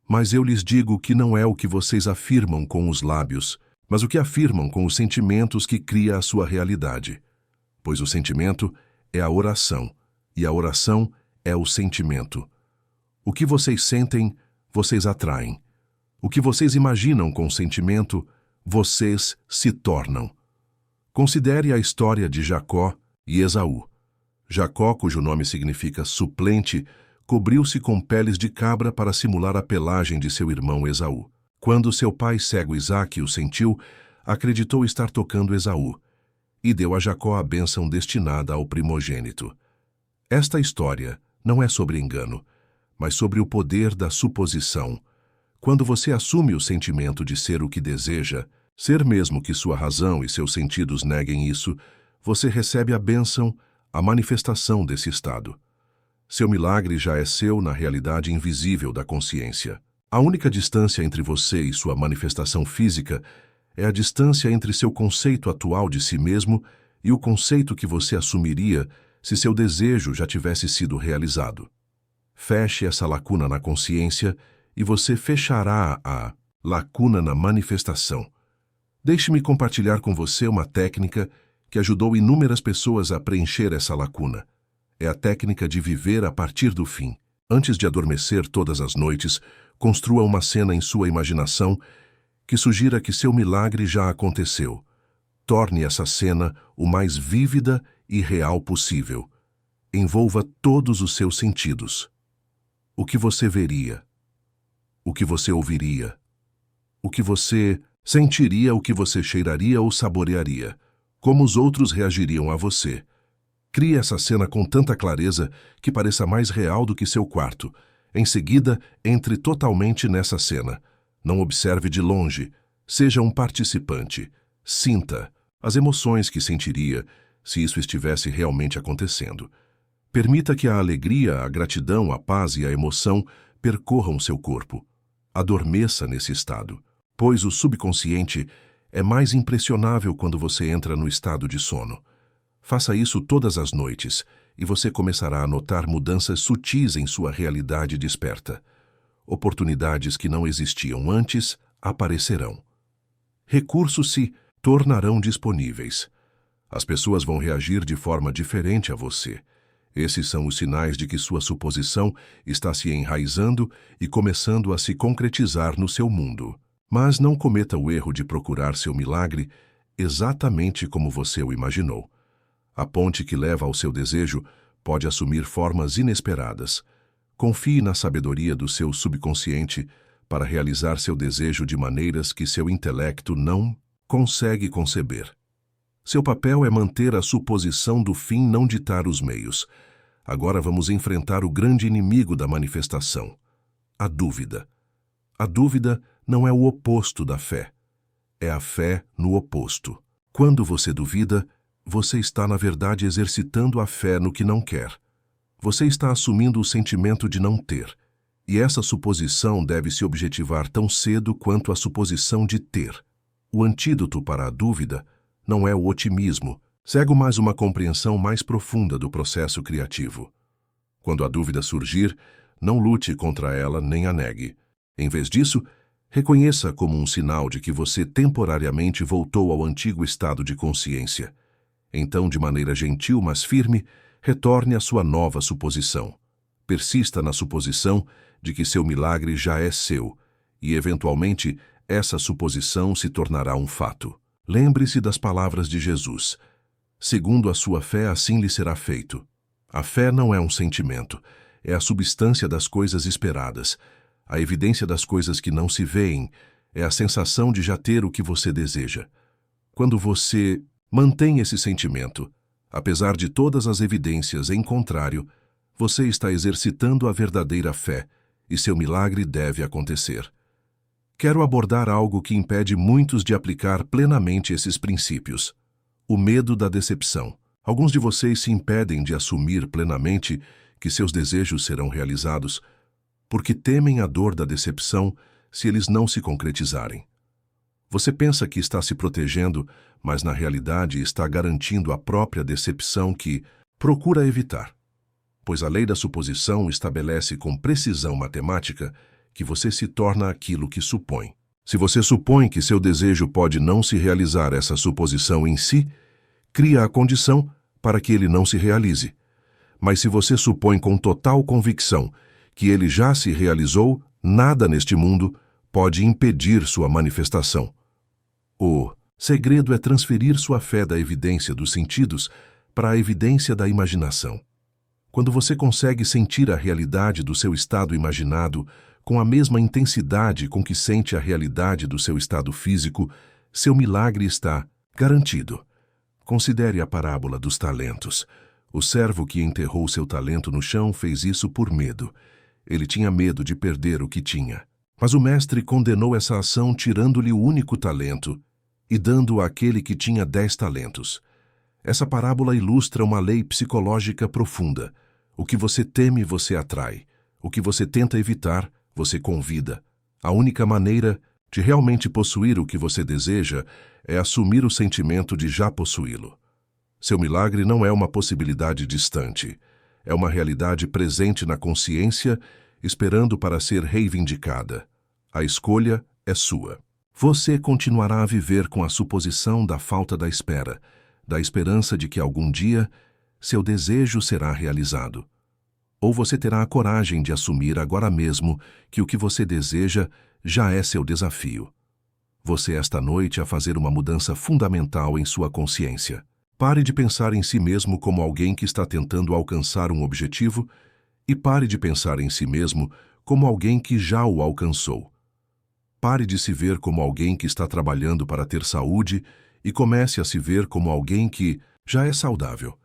[SPEAKER 1] Mas eu lhes digo que não é o que vocês afirmam com os lábios, mas o que afirmam com os sentimentos que cria a sua realidade. Pois o sentimento é a oração, e a oração é o sentimento. O que vocês sentem, vocês atraem. O que vocês imaginam com sentimento, vocês se tornam. Considere a história de Jacó e Esaú. Jacó, cujo nome significa suplente, cobriu-se com peles de cabra para simular a pelagem de seu irmão Esaú. Quando seu pai cego Isaque o sentiu, acreditou estar tocando Esaú, e deu a Jacó a bênção destinada ao primogênito. Esta história não é sobre engano, mas sobre o poder da suposição. Quando você assume o sentimento de ser o que deseja, ser mesmo que sua razão e seus sentidos neguem isso, você recebe a bênção, a manifestação desse estado. Seu milagre já é seu na realidade invisível da consciência. A única distância entre você e sua manifestação física é a distância entre seu conceito atual de si mesmo e o conceito que você assumiria se seu desejo já tivesse sido realizado. Feche essa lacuna na consciência e você fechará a lacuna na manifestação. Deixe-me compartilhar com você uma técnica que ajudou inúmeras pessoas a preencher essa lacuna. É a técnica de viver a partir do fim. Antes de adormecer todas as noites, construa uma cena em sua imaginação que sugira que seu milagre já aconteceu. Torne essa cena o mais vívida e real possível. Envolva todos os seus sentidos. O que você veria? O que você ouviria? O que você sentiria, o que você cheiraria ou saborearia? Como os outros reagiriam a você? Crie essa cena com tanta clareza que pareça mais real do que seu quarto. Em seguida, entre totalmente nessa cena. Não observe de longe. Seja um participante. Sinta as emoções que sentiria se isso estivesse realmente acontecendo. Permita que a alegria, a gratidão, a paz e a emoção percorram seu corpo. Adormeça nesse estado, pois o subconsciente é mais impressionável quando você entra no estado de sono. Faça isso todas as noites e você começará a notar mudanças sutis em sua realidade desperta. Oportunidades que não existiam antes aparecerão. Recursos se tornarão disponíveis. As pessoas vão reagir de forma diferente a você. Esses são os sinais de que sua suposição está se enraizando e começando a se concretizar no seu mundo. Mas não cometa o erro de procurar seu milagre exatamente como você o imaginou. A ponte que leva ao seu desejo pode assumir formas inesperadas. Confie na sabedoria do seu subconsciente para realizar seu desejo de maneiras que seu intelecto não consegue conceber. Seu papel é manter a suposição do fim, não ditar os meios. Agora vamos enfrentar o grande inimigo da manifestação, a dúvida. A dúvida não é o oposto da fé. É a fé no oposto. Quando você duvida, você está, na verdade, exercitando a fé no que não quer. Você está assumindo o sentimento de não ter. E essa suposição deve se objetivar tão cedo quanto a suposição de ter. O antídoto para a dúvida não é o otimismo, cego mais uma compreensão mais profunda do processo criativo. Quando a dúvida surgir, não lute contra ela nem a negue. Em vez disso, reconheça como um sinal de que você temporariamente voltou ao antigo estado de consciência. Então, de maneira gentil, mas firme, retorne à sua nova suposição. Persista na suposição de que seu milagre já é seu, e, eventualmente, essa suposição se tornará um fato. Lembre-se das palavras de Jesus. Segundo a sua fé, assim lhe será feito. A fé não é um sentimento, é a substância das coisas esperadas. A evidência das coisas que não se veem é a sensação de já ter o que você deseja. Quando você mantém esse sentimento, apesar de todas as evidências em contrário, você está exercitando a verdadeira fé e seu milagre deve acontecer. Quero abordar algo que impede muitos de aplicar plenamente esses princípios: o medo da decepção. Alguns de vocês se impedem de assumir plenamente que seus desejos serão realizados porque temem a dor da decepção se eles não se concretizarem. Você pensa que está se protegendo, mas na realidade está garantindo a própria decepção que procura evitar. Pois a lei da suposição estabelece com precisão matemática que você se torna aquilo que supõe. Se você supõe que seu desejo pode não se realizar, essa suposição em si cria a condição para que ele não se realize. Mas se você supõe com total convicção que ele já se realizou, nada neste mundo pode impedir sua manifestação. O segredo é transferir sua fé da evidência dos sentidos para a evidência da imaginação. Quando você consegue sentir a realidade do seu estado imaginado com a mesma intensidade com que sente a realidade do seu estado físico, seu milagre está garantido. Considere a parábola dos talentos. O servo que enterrou seu talento no chão fez isso por medo. Ele tinha medo de perder o que tinha. Mas o mestre condenou essa ação tirando-lhe o único talento e dando-o àquele que tinha 10 talentos. Essa parábola ilustra uma lei psicológica profunda. O que você teme, você atrai. O que você tenta evitar, você convida. A única maneira de realmente possuir o que você deseja é assumir o sentimento de já possuí-lo. Seu milagre não é uma possibilidade distante. É uma realidade presente na consciência, esperando para ser reivindicada. A escolha é sua. Você continuará a viver com a suposição da falta da espera, da esperança de que algum dia seu desejo será realizado. Ou você terá a coragem de assumir agora mesmo que o que você deseja já é seu desafio. Você esta noite a fazer uma mudança fundamental em sua consciência. Pare de pensar em si mesmo como alguém que está tentando alcançar um objetivo e pare de pensar em si mesmo como alguém que já o alcançou. Pare de se ver como alguém que está trabalhando para ter saúde e comece a se ver como alguém que já é saudável.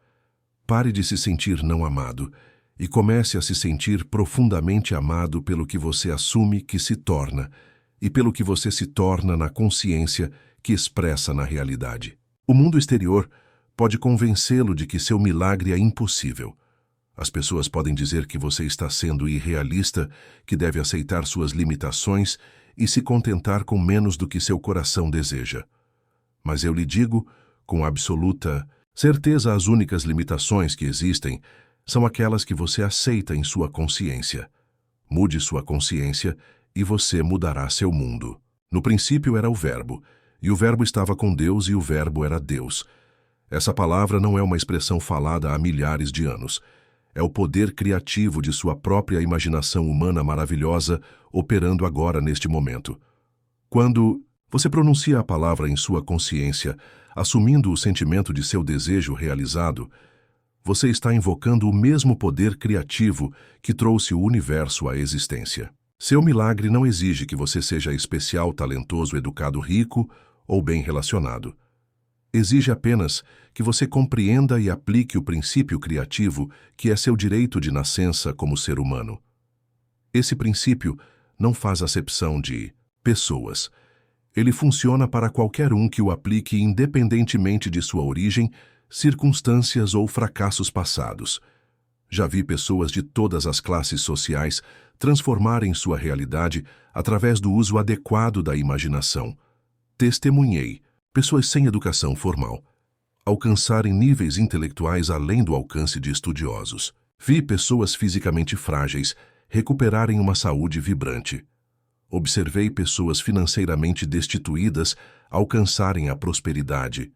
[SPEAKER 1] Pare de se sentir não amado e comece a se sentir profundamente amado pelo que você assume que se torna e pelo que você se torna na consciência que expressa na realidade. O mundo exterior pode convencê-lo de que seu milagre é impossível. As pessoas podem dizer que você está sendo irrealista, que deve aceitar suas limitações e se contentar com menos do que seu coração deseja. Mas eu lhe digo, com absoluta certeza, as únicas limitações que existem são aquelas que você aceita em sua consciência. Mude sua consciência e você mudará seu mundo. No princípio era o Verbo, e o Verbo estava com Deus e o Verbo era Deus. Essa palavra não é uma expressão falada há milhares de anos. É o poder criativo de sua própria imaginação humana maravilhosa operando agora neste momento. Quando você pronuncia a palavra em sua consciência, assumindo o sentimento de seu desejo realizado, você está invocando o mesmo poder criativo que trouxe o universo à existência. Seu milagre não exige que você seja especial, talentoso, educado, rico ou bem relacionado. Exige apenas que você compreenda e aplique o princípio criativo que é seu direito de nascença como ser humano. Esse princípio não faz acepção de pessoas. Ele funciona para qualquer um que o aplique independentemente de sua origem, circunstâncias ou fracassos passados. Já vi pessoas de todas as classes sociais transformarem sua realidade através do uso adequado da imaginação. Testemunhei pessoas sem educação formal alcançarem níveis intelectuais além do alcance de estudiosos. Vi pessoas fisicamente frágeis recuperarem uma saúde vibrante. Observei pessoas financeiramente destituídas alcançarem a prosperidade.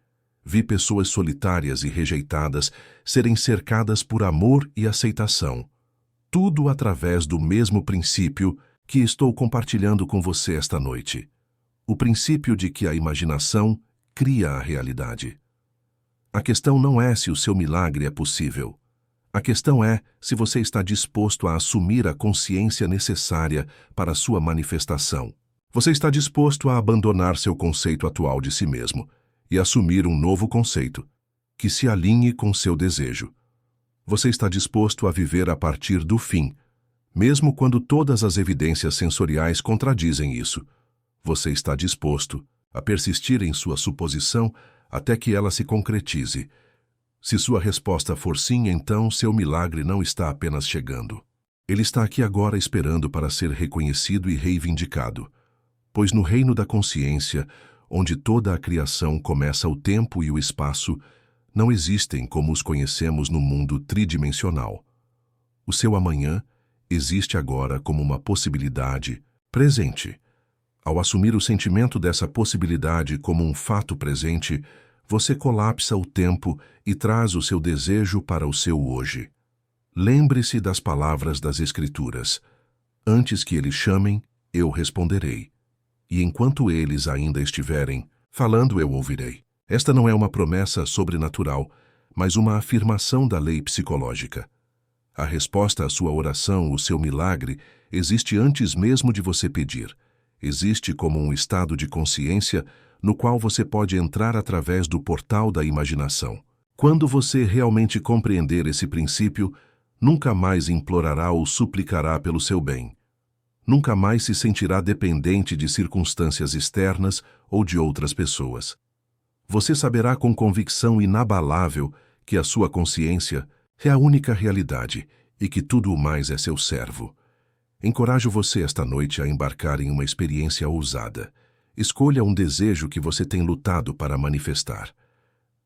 [SPEAKER 1] Vi pessoas solitárias e rejeitadas serem cercadas por amor e aceitação. Tudo através do mesmo princípio que estou compartilhando com você esta noite. O princípio de que a imaginação cria a realidade. A questão não é se o seu milagre é possível. A questão é se você está disposto a assumir a consciência necessária para a sua manifestação. Você está disposto a abandonar seu conceito atual de si mesmo e assumir um novo conceito, que se alinhe com seu desejo. Você está disposto a viver a partir do fim, mesmo quando todas as evidências sensoriais contradizem isso. Você está disposto a persistir em sua suposição até que ela se concretize. Se sua resposta for sim, então seu milagre não está apenas chegando. Ele está aqui agora esperando para ser reconhecido e reivindicado. Pois no reino da consciência, onde toda a criação começa o tempo e o espaço, não existem como os conhecemos no mundo tridimensional. O seu amanhã existe agora como uma possibilidade presente. Ao assumir o sentimento dessa possibilidade como um fato presente, você colapsa o tempo e traz o seu desejo para o seu hoje. Lembre-se das palavras das Escrituras. Antes que eles chamem, eu responderei. E enquanto eles ainda estiverem falando, eu ouvirei. Esta não é uma promessa sobrenatural, mas uma afirmação da lei psicológica. A resposta à sua oração, o seu milagre, existe antes mesmo de você pedir. Existe como um estado de consciência no qual você pode entrar através do portal da imaginação. Quando você realmente compreender esse princípio, nunca mais implorará ou suplicará pelo seu bem. Nunca mais se sentirá dependente de circunstâncias externas ou de outras pessoas. Você saberá com convicção inabalável que a sua consciência é a única realidade e que tudo o mais é seu servo. Encorajo você esta noite a embarcar em uma experiência ousada. Escolha um desejo que você tem lutado para manifestar.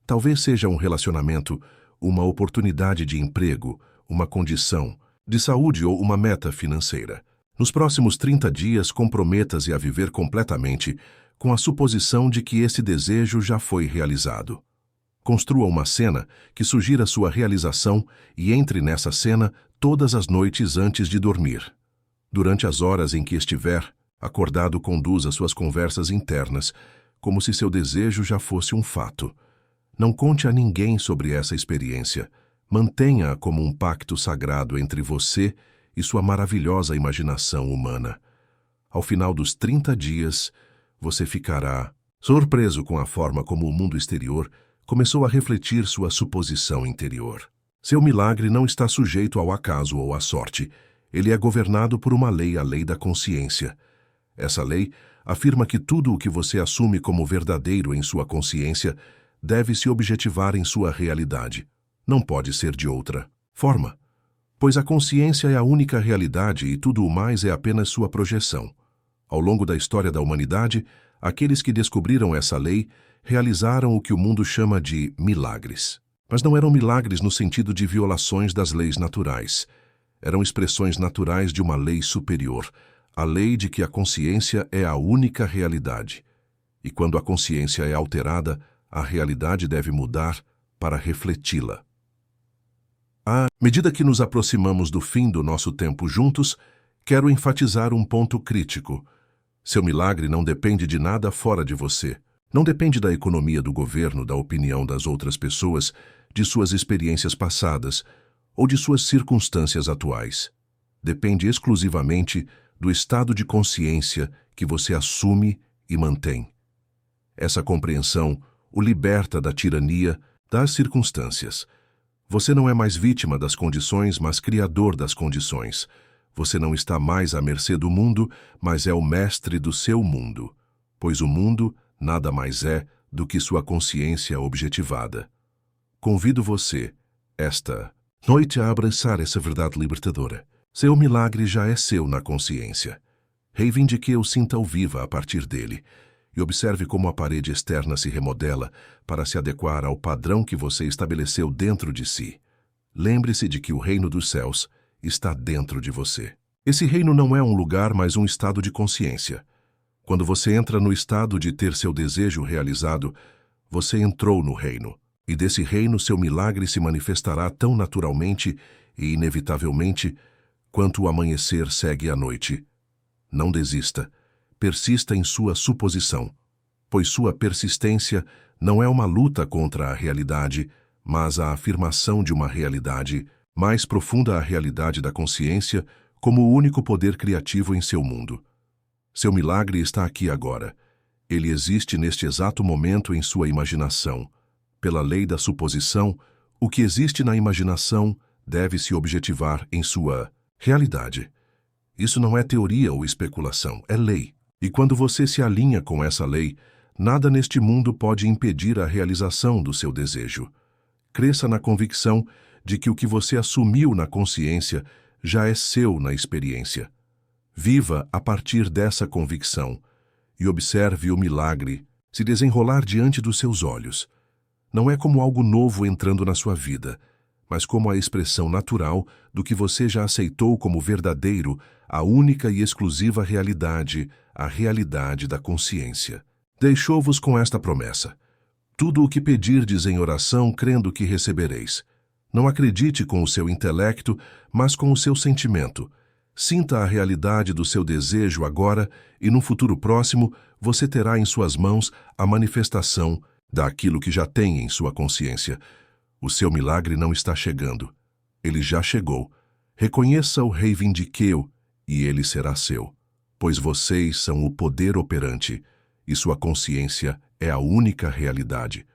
[SPEAKER 1] Talvez seja um relacionamento, uma oportunidade de emprego, uma condição de saúde ou uma meta financeira. Nos próximos 30 dias, comprometa-se a viver completamente com a suposição de que esse desejo já foi realizado. Construa uma cena que sugira sua realização e entre nessa cena todas as noites antes de dormir. Durante as horas em que estiver acordado, conduza suas conversas internas, como se seu desejo já fosse um fato. Não conte a ninguém sobre essa experiência. Mantenha-a como um pacto sagrado entre você e sua maravilhosa imaginação humana. Ao final dos 30 dias, você ficará surpreso com a forma como o mundo exterior começou a refletir sua suposição interior. Seu milagre não está sujeito ao acaso ou à sorte. Ele é governado por uma lei, a lei da consciência. Essa lei afirma que tudo o que você assume como verdadeiro em sua consciência deve se objetivar em sua realidade. Não pode ser de outra forma, pois a consciência é a única realidade e tudo o mais é apenas sua projeção. Ao longo da história da humanidade, aqueles que descobriram essa lei realizaram o que o mundo chama de milagres. Mas não eram milagres no sentido de violações das leis naturais. Eram expressões naturais de uma lei superior, a lei de que a consciência é a única realidade. E quando a consciência é alterada, a realidade deve mudar para refleti-la. À medida que nos aproximamos do fim do nosso tempo juntos, quero enfatizar um ponto crítico. Seu milagre não depende de nada fora de você. Não depende da economia do governo, da opinião das outras pessoas, de suas experiências passadas ou de suas circunstâncias atuais. Depende exclusivamente do estado de consciência que você assume e mantém. Essa compreensão o liberta da tirania das circunstâncias. Você não é mais vítima das condições, mas criador das condições. Você não está mais à mercê do mundo, mas é o mestre do seu mundo, pois o mundo nada mais é do que sua consciência objetivada. Convido você, esta noite, a abraçar essa verdade libertadora. Seu milagre já é seu na consciência. Reivindique-o, sinta-o viva a partir dele, e observe como a parede externa se remodela para se adequar ao padrão que você estabeleceu dentro de si. Lembre-se de que o reino dos céus está dentro de você. Esse reino não é um lugar, mas um estado de consciência. Quando você entra no estado de ter seu desejo realizado, você entrou no reino, e desse reino seu milagre se manifestará tão naturalmente e inevitavelmente quanto o amanhecer segue a noite. Não desista. Persista em sua suposição, pois sua persistência não é uma luta contra a realidade, mas a afirmação de uma realidade mais profunda, a realidade da consciência, como o único poder criativo em seu mundo. Seu milagre está aqui agora. Ele existe neste exato momento em sua imaginação. Pela lei da suposição, o que existe na imaginação deve se objetivar em sua realidade. Isso não é teoria ou especulação, é lei. E quando você se alinha com essa lei, nada neste mundo pode impedir a realização do seu desejo. Cresça na convicção de que o que você assumiu na consciência já é seu na experiência. Viva a partir dessa convicção e observe o milagre se desenrolar diante dos seus olhos. Não é como algo novo entrando na sua vida, mas como a expressão natural do que você já aceitou como verdadeiro, a única e exclusiva realidade, a realidade da consciência. Deixou-vos com esta promessa: tudo o que pedirdes em oração, crendo que recebereis. Não acredite com o seu intelecto, mas com o seu sentimento. Sinta a realidade do seu desejo agora e no futuro próximo você terá em suas mãos a manifestação daquilo que já tem em sua consciência. O seu milagre não está chegando. Ele já chegou. Reconheça-o, reivindique-o, e ele será seu. Pois vocês são o poder operante, e sua consciência é a única realidade.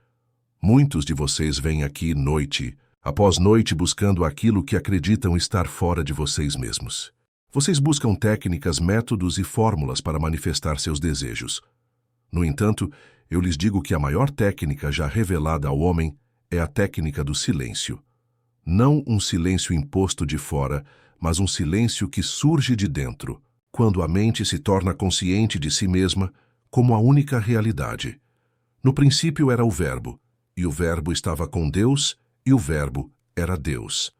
[SPEAKER 1] Muitos de vocês vêm aqui noite após noite buscando aquilo que acreditam estar fora de vocês mesmos. Vocês buscam técnicas, métodos e fórmulas para manifestar seus desejos. No entanto, eu lhes digo que a maior técnica já revelada ao homem é a técnica do silêncio. Não um silêncio imposto de fora, mas um silêncio que surge de dentro, quando a mente se torna consciente de si mesma como a única realidade. No princípio era o Verbo, e o Verbo estava com Deus, e o Verbo era Deus.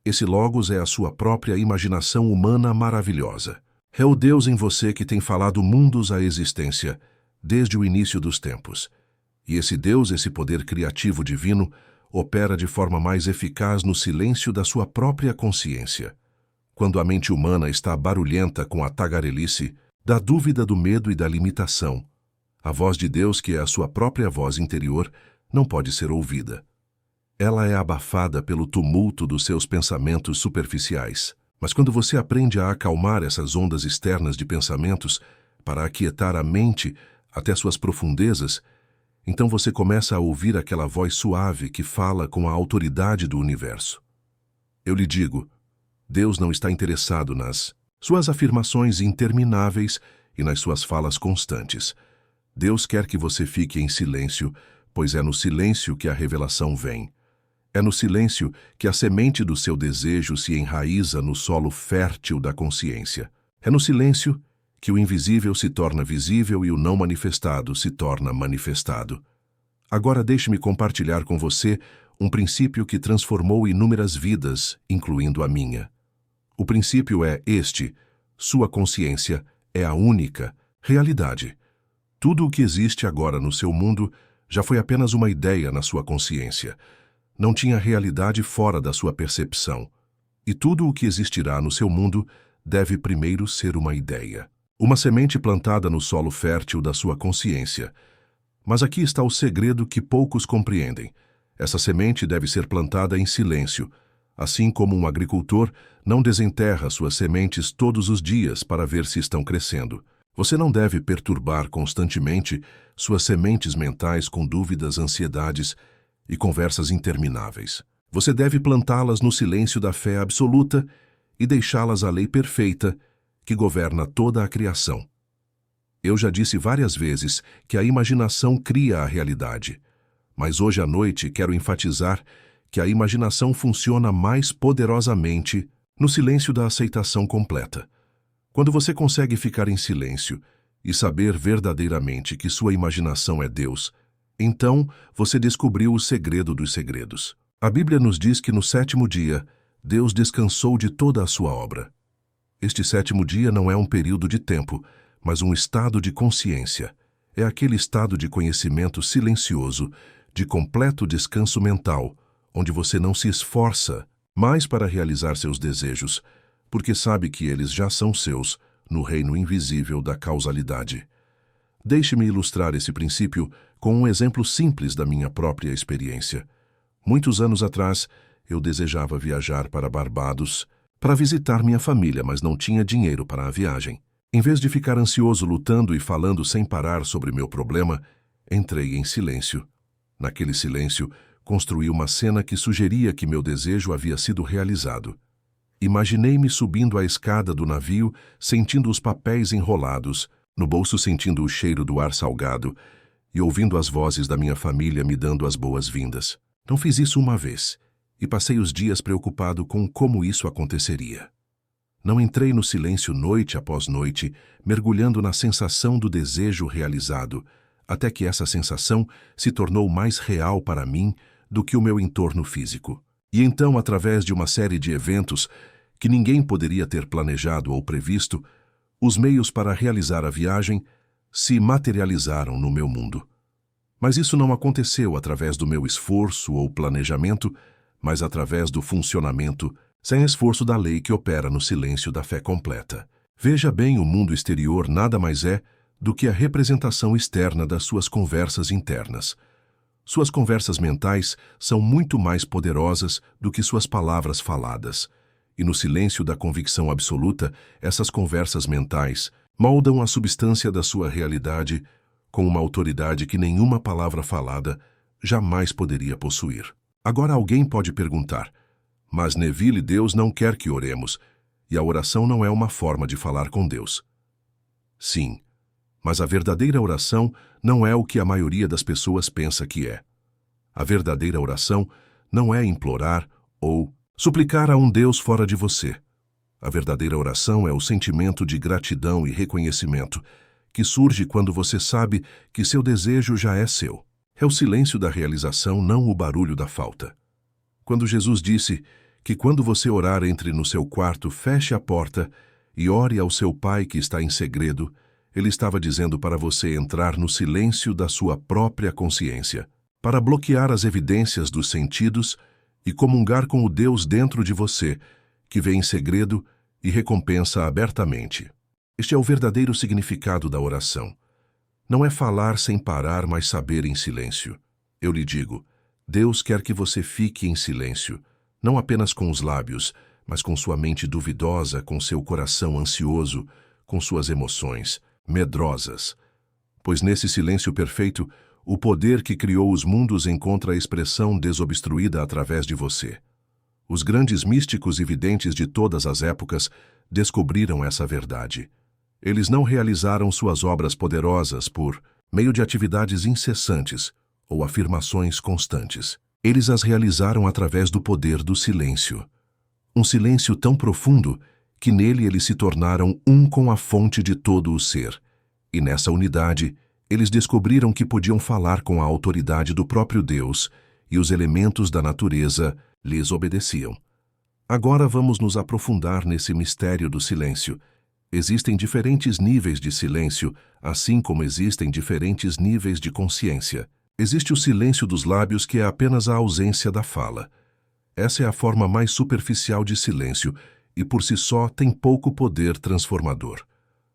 [SPEAKER 1] Esse Logos é a sua própria imaginação humana maravilhosa. É o Deus em você que tem falado mundos à existência, desde o início dos tempos. E esse Deus, esse poder criativo divino, opera de forma mais eficaz no silêncio da sua própria consciência. Quando a mente humana está barulhenta com a tagarelice, da dúvida, do medo e da limitação, a voz de Deus, que é a sua própria voz interior, não pode ser ouvida. Ela é abafada pelo tumulto dos seus pensamentos superficiais. Mas quando você aprende a acalmar essas ondas externas de pensamentos para aquietar a mente até suas profundezas, então você começa a ouvir aquela voz suave que fala com a autoridade do universo. Eu lhe digo, Deus não está interessado nas suas afirmações intermináveis e nas suas falas constantes. Deus quer que você fique em silêncio, pois é no silêncio que a revelação vem. É no silêncio que a semente do seu desejo se enraiza no solo fértil da consciência. É no silêncio que o invisível se torna visível e o não manifestado se torna manifestado. Agora deixe-me compartilhar com você um princípio que transformou inúmeras vidas, incluindo a minha. O princípio é este: sua consciência é a única realidade. Tudo o que existe agora no seu mundo já foi apenas uma ideia na sua consciência. Não tinha realidade fora da sua percepção. E tudo o que existirá no seu mundo deve primeiro ser uma ideia. Uma semente plantada no solo fértil da sua consciência. Mas aqui está o segredo que poucos compreendem. Essa semente deve ser plantada em silêncio, assim como um agricultor não desenterra suas sementes todos os dias para ver se estão crescendo. Você não deve perturbar constantemente suas sementes mentais com dúvidas, ansiedades e conversas intermináveis. Você deve plantá-las no silêncio da fé absoluta e deixá-las à lei perfeita que governa toda a criação. Eu já disse várias vezes que a imaginação cria a realidade, mas hoje à noite quero enfatizar que a imaginação funciona mais poderosamente no silêncio da aceitação completa. Quando você consegue ficar em silêncio e saber verdadeiramente que sua imaginação é Deus, então você descobriu o segredo dos segredos. A Bíblia nos diz que no sétimo dia, Deus descansou de toda a sua obra. Este sétimo dia não é um período de tempo, mas um estado de consciência. É aquele estado de conhecimento silencioso, de completo descanso mental, onde você não se esforça mais para realizar seus desejos, porque sabe que eles já são seus no reino invisível da causalidade. Deixe-me ilustrar esse princípio com um exemplo simples da minha própria experiência. Muitos anos atrás, eu desejava viajar para Barbados para visitar minha família, mas não tinha dinheiro para a viagem. Em vez de ficar ansioso lutando e falando sem parar sobre meu problema, entrei em silêncio. Naquele silêncio, construí uma cena que sugeria que meu desejo havia sido realizado. Imaginei-me subindo a escada do navio, sentindo os papéis enrolados, no bolso sentindo o cheiro do ar salgado e ouvindo as vozes da minha família me dando as boas-vindas. Não fiz isso uma vez, e passei os dias preocupado com como isso aconteceria. Não entrei no silêncio noite após noite, mergulhando na sensação do desejo realizado, até que essa sensação se tornou mais real para mim do que o meu entorno físico. E então, através de uma série de eventos que ninguém poderia ter planejado ou previsto, os meios para realizar a viagem se materializaram no meu mundo. Mas isso não aconteceu através do meu esforço ou planejamento, mas através do funcionamento sem esforço da lei que opera no silêncio da fé completa. Veja bem, o mundo exterior nada mais é do que a representação externa das suas conversas internas. Suas conversas mentais são muito mais poderosas do que suas palavras faladas. E no silêncio da convicção absoluta, essas conversas mentais moldam a substância da sua realidade com uma autoridade que nenhuma palavra falada jamais poderia possuir. Agora alguém pode perguntar, mas Neville, Deus não quer que oremos, e a oração não é uma forma de falar com Deus. Sim, mas a verdadeira oração não é o que a maioria das pessoas pensa que é. A verdadeira oração não é implorar ou suplicar a um Deus fora de você. A verdadeira oração é o sentimento de gratidão e reconhecimento que surge quando você sabe que seu desejo já é seu. É o silêncio da realização, não o barulho da falta. Quando Jesus disse que quando você orar, entre no seu quarto, feche a porta e ore ao seu Pai que está em segredo, ele estava dizendo para você entrar no silêncio da sua própria consciência, para bloquear as evidências dos sentidos e comungar com o Deus dentro de você, que vê em segredo e recompensa abertamente. Este é o verdadeiro significado da oração. Não é falar sem parar, mas saber em silêncio. Eu lhe digo, Deus quer que você fique em silêncio, não apenas com os lábios, mas com sua mente duvidosa, com seu coração ansioso, com suas emoções medrosas. Pois nesse silêncio perfeito, o poder que criou os mundos encontra a expressão desobstruída através de você. Os grandes místicos e videntes de todas as épocas descobriram essa verdade. Eles não realizaram suas obras poderosas por meio de atividades incessantes ou afirmações constantes. Eles as realizaram através do poder do silêncio. Um silêncio tão profundo que nele eles se tornaram um com a fonte de todo o ser. E nessa unidade, eles descobriram que podiam falar com a autoridade do próprio Deus e os elementos da natureza lhes obedeciam. Agora vamos nos aprofundar nesse mistério do silêncio. Existem diferentes níveis de silêncio, assim como existem diferentes níveis de consciência. Existe o silêncio dos lábios, que é apenas a ausência da fala. Essa é a forma mais superficial de silêncio e, por si só, tem pouco poder transformador.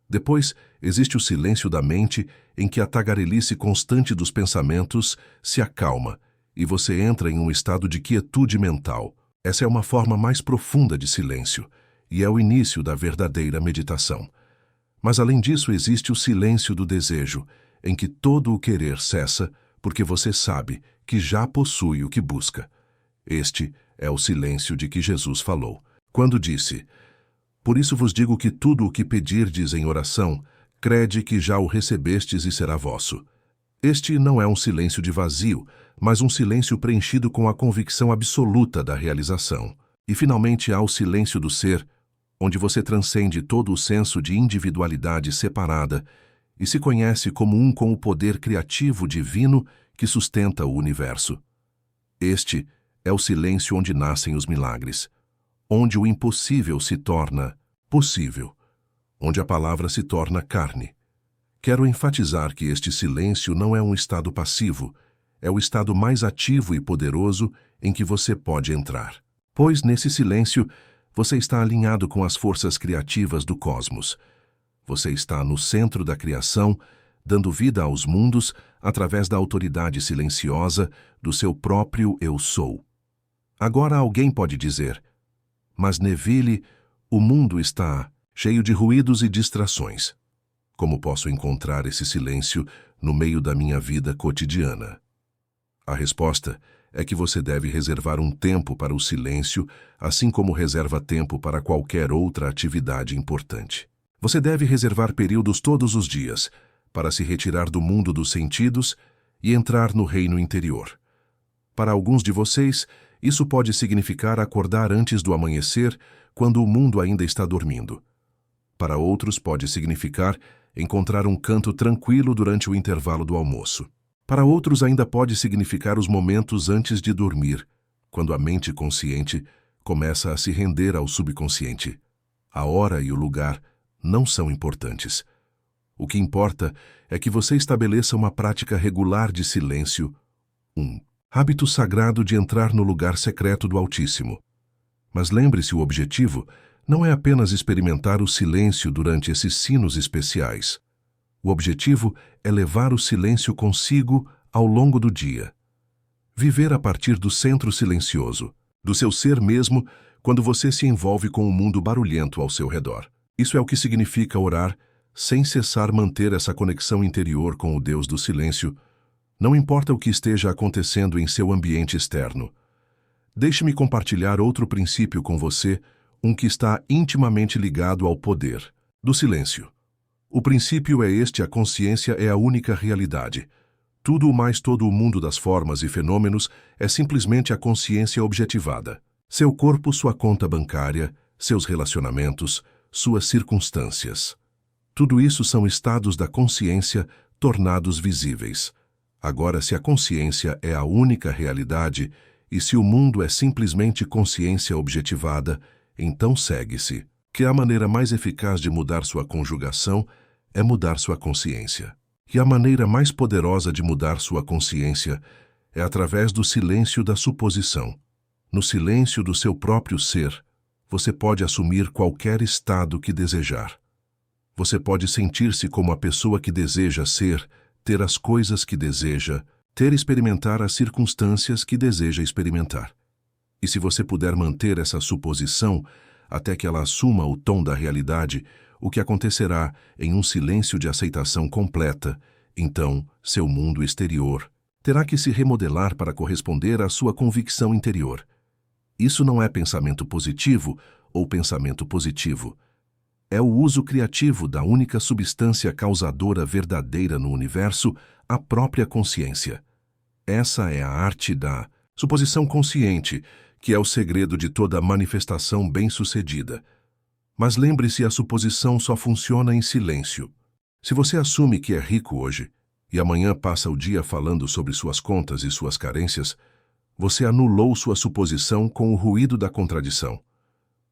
[SPEAKER 1] Depois, existe o silêncio da mente, em que a tagarelice constante dos pensamentos se acalma e você entra em um estado de quietude mental. Essa é uma forma mais profunda de silêncio e é o início da verdadeira meditação. Mas, além disso, existe o silêncio do desejo, em que todo o querer cessa, porque você sabe que já possui o que busca. Este é o silêncio de que Jesus falou, quando disse: "Por isso vos digo que tudo o que pedirdes em oração, crede que já o recebestes e será vosso." Este não é um silêncio de vazio, mas um silêncio preenchido com a convicção absoluta da realização. E finalmente há o silêncio do ser, onde você transcende todo o senso de individualidade separada e se conhece como um com o poder criativo divino que sustenta o universo. Este é o silêncio onde nascem os milagres, onde o impossível se torna possível, onde a palavra se torna carne. Quero enfatizar que este silêncio não é um estado passivo, é o estado mais ativo e poderoso em que você pode entrar. Pois nesse silêncio, você está alinhado com as forças criativas do cosmos. Você está no centro da criação, dando vida aos mundos através da autoridade silenciosa do seu próprio Eu Sou. Agora alguém pode dizer: "Mas Neville, o mundo está cheio de ruídos e distrações. Como posso encontrar esse silêncio no meio da minha vida cotidiana?" A resposta é que você deve reservar um tempo para o silêncio, assim como reserva tempo para qualquer outra atividade importante. Você deve reservar períodos todos os dias para se retirar do mundo dos sentidos e entrar no reino interior. Para alguns de vocês, isso pode significar acordar antes do amanhecer, quando o mundo ainda está dormindo. Para outros, pode significar encontrar um canto tranquilo durante o intervalo do almoço. Para outros, ainda pode significar os momentos antes de dormir, quando a mente consciente começa a se render ao subconsciente. A hora e o lugar não são importantes. O que importa é que você estabeleça uma prática regular de silêncio, um hábito sagrado de entrar no lugar secreto do Altíssimo. Mas lembre-se, o objetivo não é apenas experimentar o silêncio durante esses sinos especiais. O objetivo é levar o silêncio consigo ao longo do dia. Viver a partir do centro silencioso, do seu ser mesmo, quando você se envolve com o mundo barulhento ao seu redor. Isso é o que significa orar, sem cessar manter essa conexão interior com o Deus do silêncio, não importa o que esteja acontecendo em seu ambiente externo. Deixe-me compartilhar outro princípio com você, um que está intimamente ligado ao poder do silêncio. O princípio é este: a consciência é a única realidade. Tudo mais todo o mundo das formas e fenômenos é simplesmente a consciência objetivada. Seu corpo, sua conta bancária, seus relacionamentos, suas circunstâncias. Tudo isso são estados da consciência tornados visíveis. Agora, se a consciência é a única realidade e se o mundo é simplesmente consciência objetivada, então segue-se que a maneira mais eficaz de mudar sua conjugação é mudar sua consciência. E a maneira mais poderosa de mudar sua consciência é através do silêncio da suposição. No silêncio do seu próprio ser, você pode assumir qualquer estado que desejar. Você pode sentir-se como a pessoa que deseja ser, ter as coisas que deseja, ter experimentar as circunstâncias que deseja experimentar. E se você puder manter essa suposição até que ela assuma o tom da realidade, o que acontecerá em um silêncio de aceitação completa, então seu mundo exterior terá que se remodelar para corresponder à sua convicção interior. Isso não é pensamento positivo ou pensamento positivo. É o uso criativo da única substância causadora verdadeira no universo, a própria consciência. Essa é a arte da suposição consciente, que é o segredo de toda manifestação bem-sucedida. Mas lembre-se, a suposição só funciona em silêncio. Se você assume que é rico hoje, e amanhã passa o dia falando sobre suas contas e suas carências, você anulou sua suposição com o ruído da contradição.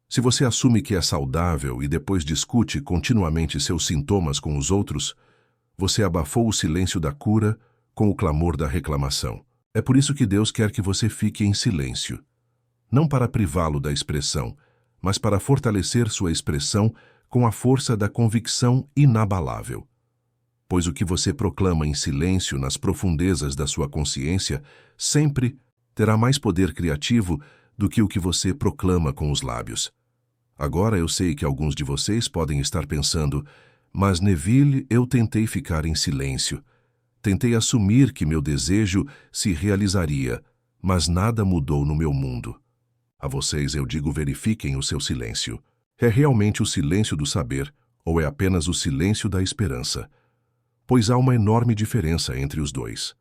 [SPEAKER 1] Se você assume que é saudável e depois discute continuamente seus sintomas com os outros, você abafou o silêncio da cura com o clamor da reclamação. É por isso que Deus quer que você fique em silêncio. Não para privá-lo da expressão, mas para fortalecer sua expressão com a força da convicção inabalável. Pois o que você proclama em silêncio nas profundezas da sua consciência sempre terá mais poder criativo do que o que você proclama com os lábios. Agora eu sei que alguns de vocês podem estar pensando, mas Neville, eu tentei ficar em silêncio. Tentei assumir que meu desejo se realizaria, mas nada mudou no meu mundo. A vocês eu digo, verifiquem o seu silêncio. É realmente o silêncio do saber ou é apenas o silêncio da esperança? Pois há uma enorme diferença entre os dois.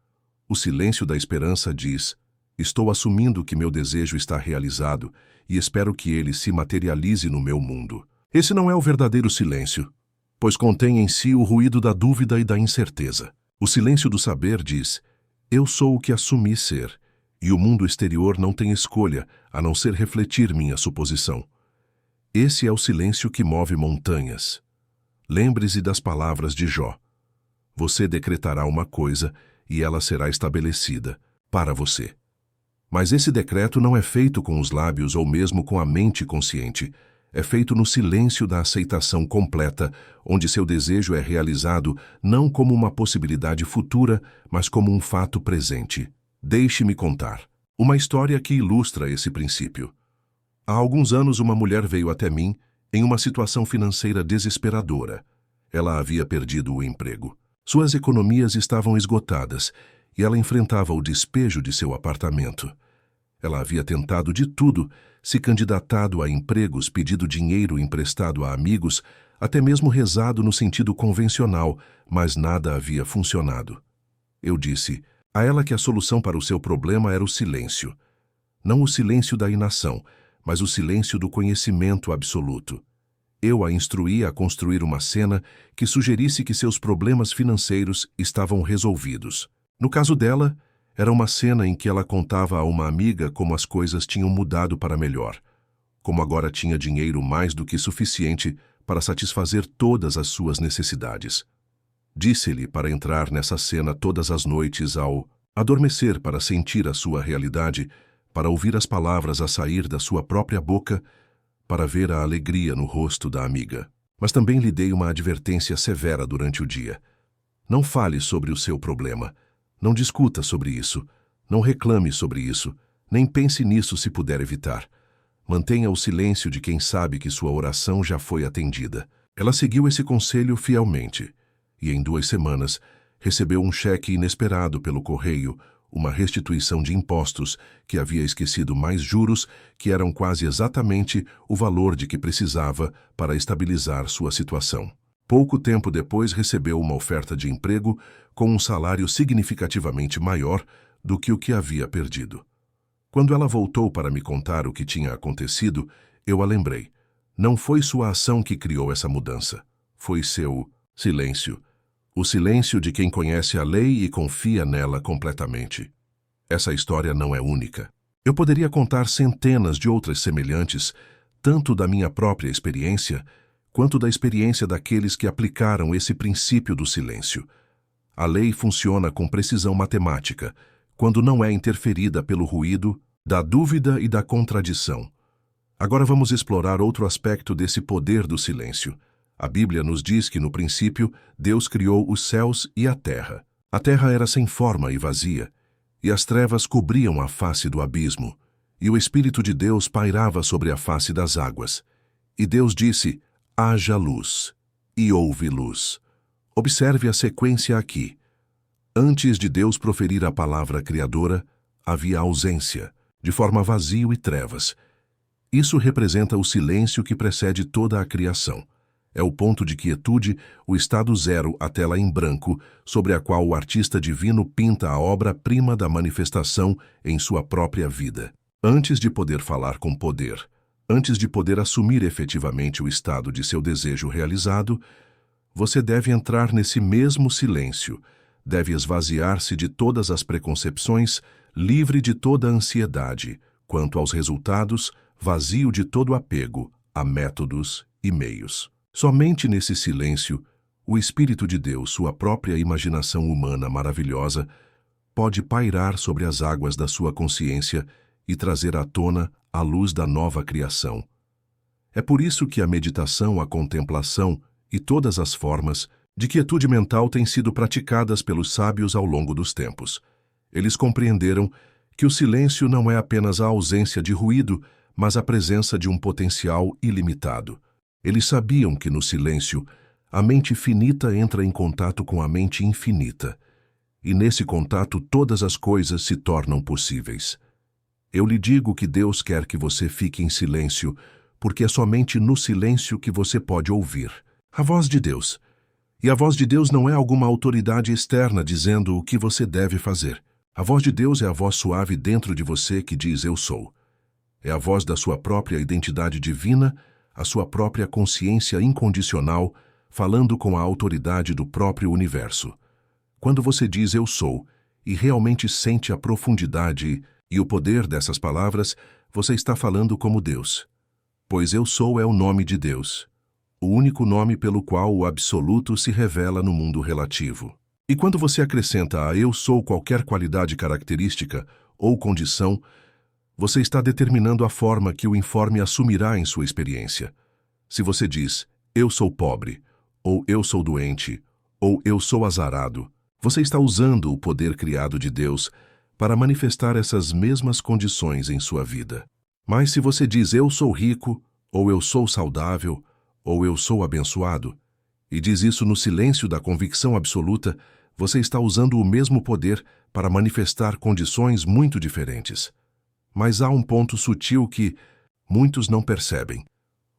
[SPEAKER 1] O silêncio da esperança diz: estou assumindo que meu desejo está realizado e espero que ele se materialize no meu mundo. Esse não é o verdadeiro silêncio, pois contém em si o ruído da dúvida e da incerteza. O silêncio do saber diz: eu sou o que assumi ser, e o mundo exterior não tem escolha a não ser refletir minha suposição. Esse é o silêncio que move montanhas. Lembre-se das palavras de Jó. Você decretará uma coisa e ela será estabelecida para você. Mas esse decreto não é feito com os lábios ou mesmo com a mente consciente. É feito no silêncio da aceitação completa, onde seu desejo é realizado não como uma possibilidade futura, mas como um fato presente. Deixe-me contar uma história que ilustra esse princípio. Há alguns anos uma mulher veio até mim em uma situação financeira desesperadora. Ela havia perdido o emprego. Suas economias estavam esgotadas e ela enfrentava o despejo de seu apartamento. Ela havia tentado de tudo, se candidatado a empregos, pedido dinheiro emprestado a amigos, até mesmo rezado no sentido convencional, mas nada havia funcionado. Eu disse a ela que a solução para o seu problema era o silêncio. Não o silêncio da inação, mas o silêncio do conhecimento absoluto. Eu a instruí a construir uma cena que sugerisse que seus problemas financeiros estavam resolvidos. No caso dela, era uma cena em que ela contava a uma amiga como as coisas tinham mudado para melhor, como agora tinha dinheiro mais do que suficiente para satisfazer todas as suas necessidades. Disse-lhe para entrar nessa cena todas as noites ao adormecer para sentir a sua realidade, para ouvir as palavras a sair da sua própria boca, para ver a alegria no rosto da amiga. Mas também lhe dei uma advertência severa durante o dia. Não fale sobre o seu problema. Não discuta sobre isso. Não reclame sobre isso. Nem pense nisso se puder evitar. Mantenha o silêncio de quem sabe que sua oração já foi atendida. Ela seguiu esse conselho fielmente. E em 2 semanas, recebeu um cheque inesperado pelo correio, uma restituição de impostos que havia esquecido mais juros, que eram quase exatamente o valor de que precisava para estabilizar sua situação. Pouco tempo depois recebeu uma oferta de emprego com um salário significativamente maior do que o que havia perdido. Quando ela voltou para me contar o que tinha acontecido, eu a lembrei. Não foi sua ação que criou essa mudança. Foi seu silêncio. O silêncio de quem conhece a lei e confia nela completamente. Essa história não é única. Eu poderia contar centenas de outras semelhantes, tanto da minha própria experiência, quanto da experiência daqueles que aplicaram esse princípio do silêncio. A lei funciona com precisão matemática, quando não é interferida pelo ruído, da dúvida e da contradição. Agora vamos explorar outro aspecto desse poder do silêncio. A Bíblia nos diz que, no princípio, Deus criou os céus e a terra. A terra era sem forma e vazia, e as trevas cobriam a face do abismo, e o Espírito de Deus pairava sobre a face das águas. E Deus disse: haja luz, e houve luz. Observe a sequência aqui. Antes de Deus proferir a palavra criadora, havia ausência, de forma vazio e trevas. Isso representa o silêncio que precede toda a criação. É o ponto de quietude, o estado zero, a tela em branco, sobre a qual o artista divino pinta a obra-prima da manifestação em sua própria vida. Antes de poder falar com poder, antes de poder assumir efetivamente o estado de seu desejo realizado, você deve entrar nesse mesmo silêncio, deve esvaziar-se de todas as preconcepções, livre de toda ansiedade, quanto aos resultados, vazio de todo apego a métodos e meios. Somente nesse silêncio, o Espírito de Deus, sua própria imaginação humana maravilhosa, pode pairar sobre as águas da sua consciência e trazer à tona a luz da nova criação. É por isso que a meditação, a contemplação e todas as formas de quietude mental têm sido praticadas pelos sábios ao longo dos tempos. Eles compreenderam que o silêncio não é apenas a ausência de ruído, mas a presença de um potencial ilimitado. Eles sabiam que no silêncio, a mente finita entra em contato com a mente infinita, e nesse contato todas as coisas se tornam possíveis. Eu lhe digo que Deus quer que você fique em silêncio, porque é somente no silêncio que você pode ouvir a voz de Deus. E a voz de Deus não é alguma autoridade externa dizendo o que você deve fazer. A voz de Deus é a voz suave dentro de você que diz eu sou. É a voz da sua própria identidade divina, a sua própria consciência incondicional, falando com a autoridade do próprio universo. Quando você diz eu sou e realmente sente a profundidade e o poder dessas palavras, você está falando como Deus. Pois eu sou é o nome de Deus, o único nome pelo qual o absoluto se revela no mundo relativo. E quando você acrescenta a eu sou qualquer qualidade característica ou condição, você está determinando a forma que o informe assumirá em sua experiência. Se você diz, eu sou pobre, ou eu sou doente, ou eu sou azarado, você está usando o poder criado de Deus para manifestar essas mesmas condições em sua vida. Mas se você diz, eu sou rico, ou eu sou saudável, ou eu sou abençoado, e diz isso no silêncio da convicção absoluta, você está usando o mesmo poder para manifestar condições muito diferentes. Mas há um ponto sutil que muitos não percebem.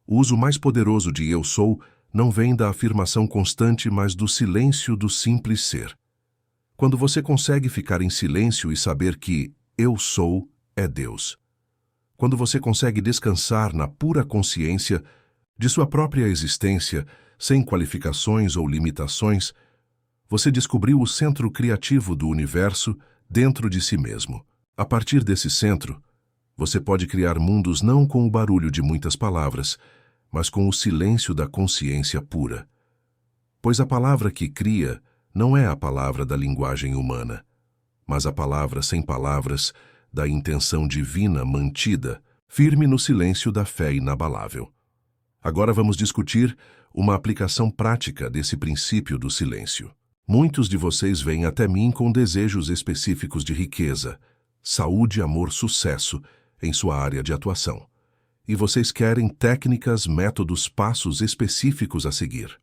[SPEAKER 1] O uso mais poderoso de eu sou não vem da afirmação constante, mas do silêncio do simples ser. Quando você consegue ficar em silêncio e saber que eu sou é Deus. Quando você consegue descansar na pura consciência de sua própria existência, sem qualificações ou limitações, você descobriu o centro criativo do universo dentro de si mesmo. A partir desse centro, você pode criar mundos não com o barulho de muitas palavras, mas com o silêncio da consciência pura. Pois a palavra que cria não é a palavra da linguagem humana, mas a palavra sem palavras da intenção divina mantida, firme no silêncio da fé inabalável. Agora vamos discutir uma aplicação prática desse princípio do silêncio. Muitos de vocês vêm até mim com desejos específicos de riqueza, saúde, amor, sucesso em sua área de atuação. E vocês querem técnicas, métodos, passos específicos a seguir.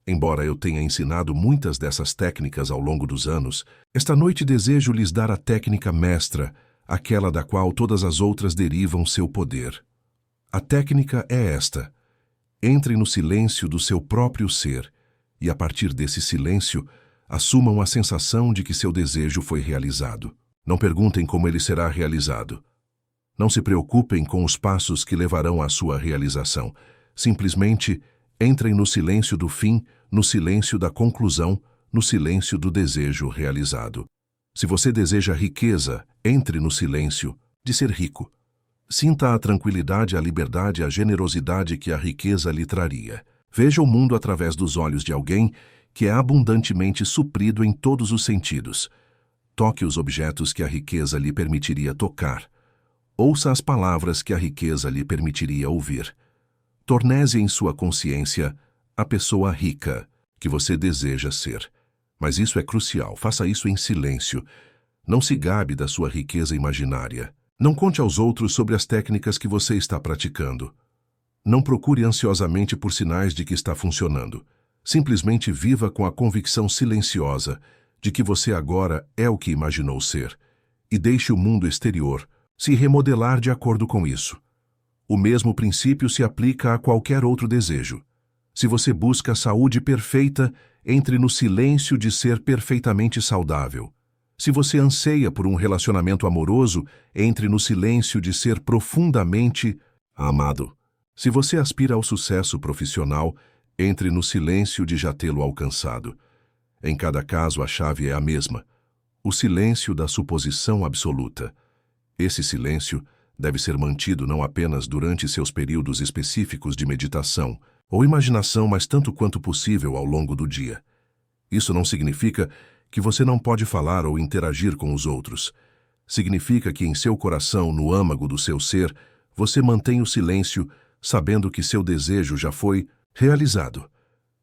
[SPEAKER 1] Embora eu tenha ensinado muitas dessas técnicas ao longo dos anos, esta noite desejo lhes dar a técnica mestra, aquela da qual todas as outras derivam seu poder. A técnica é esta: entre no silêncio do seu próprio ser e, a partir desse silêncio, assumam a sensação de que seu desejo foi realizado. Não perguntem como ele será realizado. Não se preocupem com os passos que levarão à sua realização. Simplesmente entrem no silêncio do fim, no silêncio da conclusão, no silêncio do desejo realizado. Se você deseja riqueza, entre no silêncio de ser rico. Sinta a tranquilidade, a liberdade, a generosidade que a riqueza lhe traria. Veja o mundo através dos olhos de alguém que é abundantemente suprido em todos os sentidos. Toque os objetos que a riqueza lhe permitiria tocar. Ouça as palavras que a riqueza lhe permitiria ouvir. Torne-se em sua consciência a pessoa rica que você deseja ser. Mas isso é crucial, faça isso em silêncio. Não se gabe da sua riqueza imaginária. Não conte aos outros sobre as técnicas que você está praticando. Não procure ansiosamente por sinais de que está funcionando. Simplesmente viva com a convicção silenciosa de que você agora é o que imaginou ser, e deixe o mundo exterior se remodelar de acordo com isso. O mesmo princípio se aplica a qualquer outro desejo. Se você busca a saúde perfeita, entre no silêncio de ser perfeitamente saudável. Se você anseia por um relacionamento amoroso, entre no silêncio de ser profundamente amado. Se você aspira ao sucesso profissional, entre no silêncio de já tê-lo alcançado. Em cada caso, a chave é a mesma: o silêncio da suposição absoluta. Esse silêncio deve ser mantido não apenas durante seus períodos específicos de meditação ou imaginação, mas tanto quanto possível ao longo do dia. Isso não significa que você não pode falar ou interagir com os outros. Significa que em seu coração, no âmago do seu ser, você mantém o silêncio, sabendo que seu desejo já foi realizado.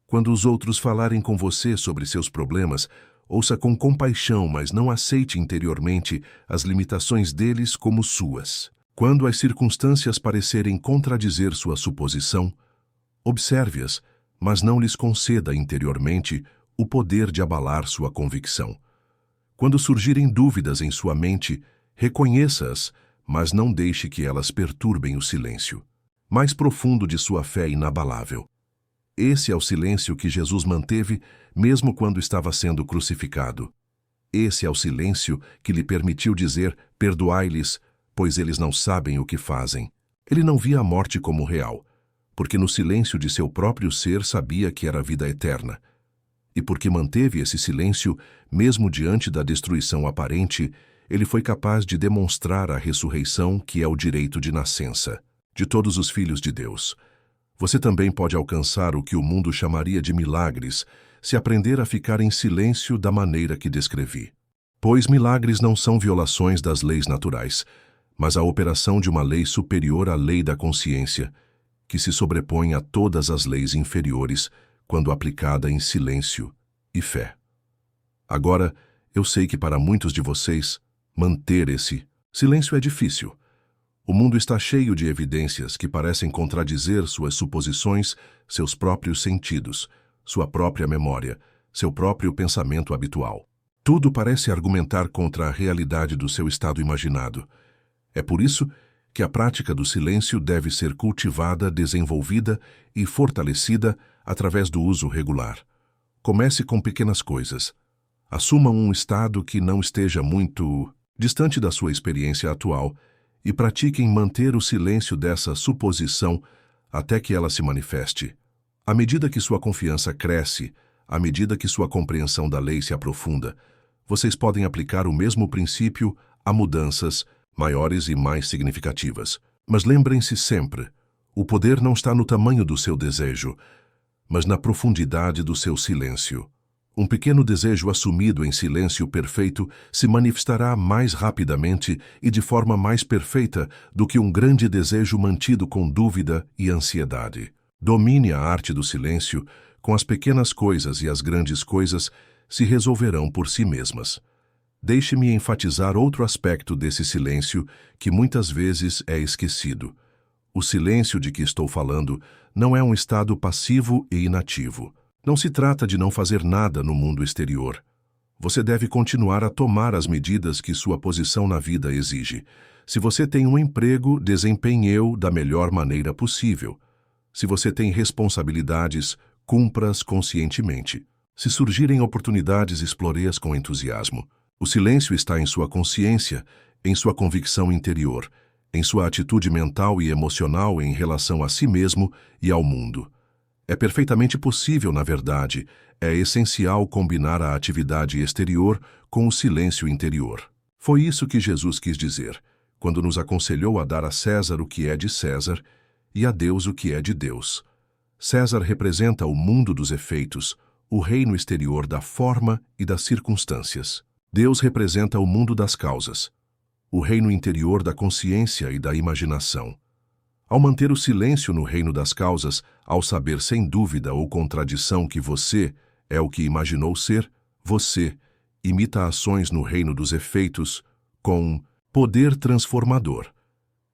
[SPEAKER 1] Quando os outros falarem com você sobre seus problemas, ouça com compaixão, mas não aceite interiormente as limitações deles como suas. Quando as circunstâncias parecerem contradizer sua suposição, observe-as, mas não lhes conceda interiormente o poder de abalar sua convicção. Quando surgirem dúvidas em sua mente, reconheça-as, mas não deixe que elas perturbem o silêncio mais profundo de sua fé inabalável. Esse é o silêncio que Jesus manteve mesmo quando estava sendo crucificado. Esse é o silêncio que lhe permitiu dizer: perdoai-lhes, pois eles não sabem o que fazem. Ele não via a morte como real, porque no silêncio de seu próprio ser sabia que era a vida eterna. E porque manteve esse silêncio, mesmo diante da destruição aparente, ele foi capaz de demonstrar a ressurreição, que é o direito de nascença de todos os filhos de Deus. Você também pode alcançar o que o mundo chamaria de milagres, se aprender a ficar em silêncio da maneira que descrevi. Pois milagres não são violações das leis naturais, mas a operação de uma lei superior à lei da consciência, que se sobrepõe a todas as leis inferiores quando aplicada em silêncio e fé. Agora, eu sei que para muitos de vocês, manter esse silêncio é difícil. O mundo está cheio de evidências que parecem contradizer suas suposições, seus próprios sentidos, sua própria memória, seu próprio pensamento habitual. Tudo parece argumentar contra a realidade do seu estado imaginado. É por isso que a prática do silêncio deve ser cultivada, desenvolvida e fortalecida através do uso regular. Comece com pequenas coisas. Assuma um estado que não esteja muito distante da sua experiência atual e pratique em manter o silêncio dessa suposição até que ela se manifeste. À medida que sua confiança cresce, à medida que sua compreensão da lei se aprofunda, vocês podem aplicar o mesmo princípio a mudanças maiores e mais significativas. Mas lembrem-se sempre, o poder não está no tamanho do seu desejo, mas na profundidade do seu silêncio. Um pequeno desejo assumido em silêncio perfeito se manifestará mais rapidamente e de forma mais perfeita do que um grande desejo mantido com dúvida e ansiedade. Domine a arte do silêncio, com as pequenas coisas e as grandes coisas se resolverão por si mesmas. Deixe-me enfatizar outro aspecto desse silêncio que muitas vezes é esquecido. O silêncio de que estou falando não é um estado passivo e inativo. Não se trata de não fazer nada no mundo exterior. Você deve continuar a tomar as medidas que sua posição na vida exige. Se você tem um emprego, desempenhe-o da melhor maneira possível. Se você tem responsabilidades, cumpra-as conscientemente. Se surgirem oportunidades, explore-as com entusiasmo. O silêncio está em sua consciência, em sua convicção interior, em sua atitude mental e emocional em relação a si mesmo e ao mundo. É perfeitamente possível, na verdade, é essencial combinar a atividade exterior com o silêncio interior. Foi isso que Jesus quis dizer, quando nos aconselhou a dar a César o que é de César e a Deus o que é de Deus. César representa o mundo dos efeitos, o reino exterior da forma e das circunstâncias. Deus representa o mundo das causas, o reino interior da consciência e da imaginação. Ao manter o silêncio no reino das causas, ao saber sem dúvida ou contradição que você é o que imaginou ser, você imita ações no reino dos efeitos com poder transformador.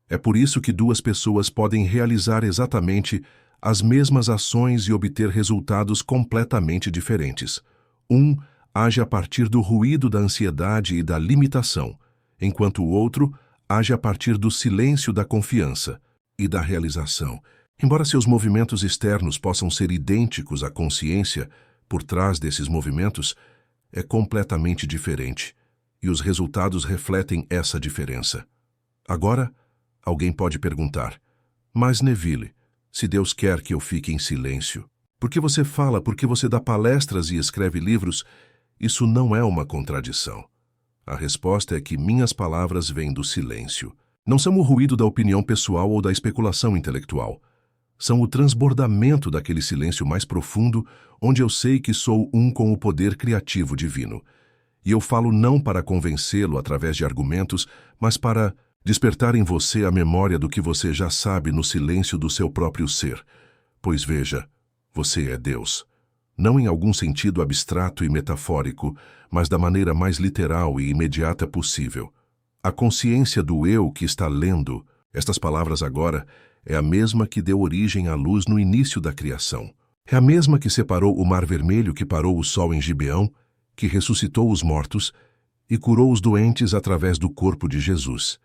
[SPEAKER 1] É por isso que duas pessoas podem realizar exatamente as mesmas ações e obter resultados completamente diferentes. Um age a partir do ruído da ansiedade e da limitação, enquanto o outro age a partir do silêncio da confiança e da realização. Embora seus movimentos externos possam ser idênticos, a consciência, por trás desses movimentos, é completamente diferente, e os resultados refletem essa diferença. Agora, alguém pode perguntar, mas Neville, se Deus quer que eu fique em silêncio, por que você fala, por que você dá palestras e escreve livros? Isso não é uma contradição. A resposta é que minhas palavras vêm do silêncio. Não são o ruído da opinião pessoal ou da especulação intelectual. São o transbordamento daquele silêncio mais profundo, onde eu sei que sou um com o poder criativo divino. E eu falo não para convencê-lo através de argumentos, mas para despertar em você a memória do que você já sabe no silêncio do seu próprio ser. Pois veja, você é Deus. Não em algum sentido abstrato e metafórico, mas da maneira mais literal e imediata possível. A consciência do eu que está lendo estas palavras agora é a mesma que deu origem à luz no início da criação. É a mesma que separou o Mar Vermelho, que parou o sol em Gibeão, que ressuscitou os mortos e curou os doentes através do corpo de Jesus.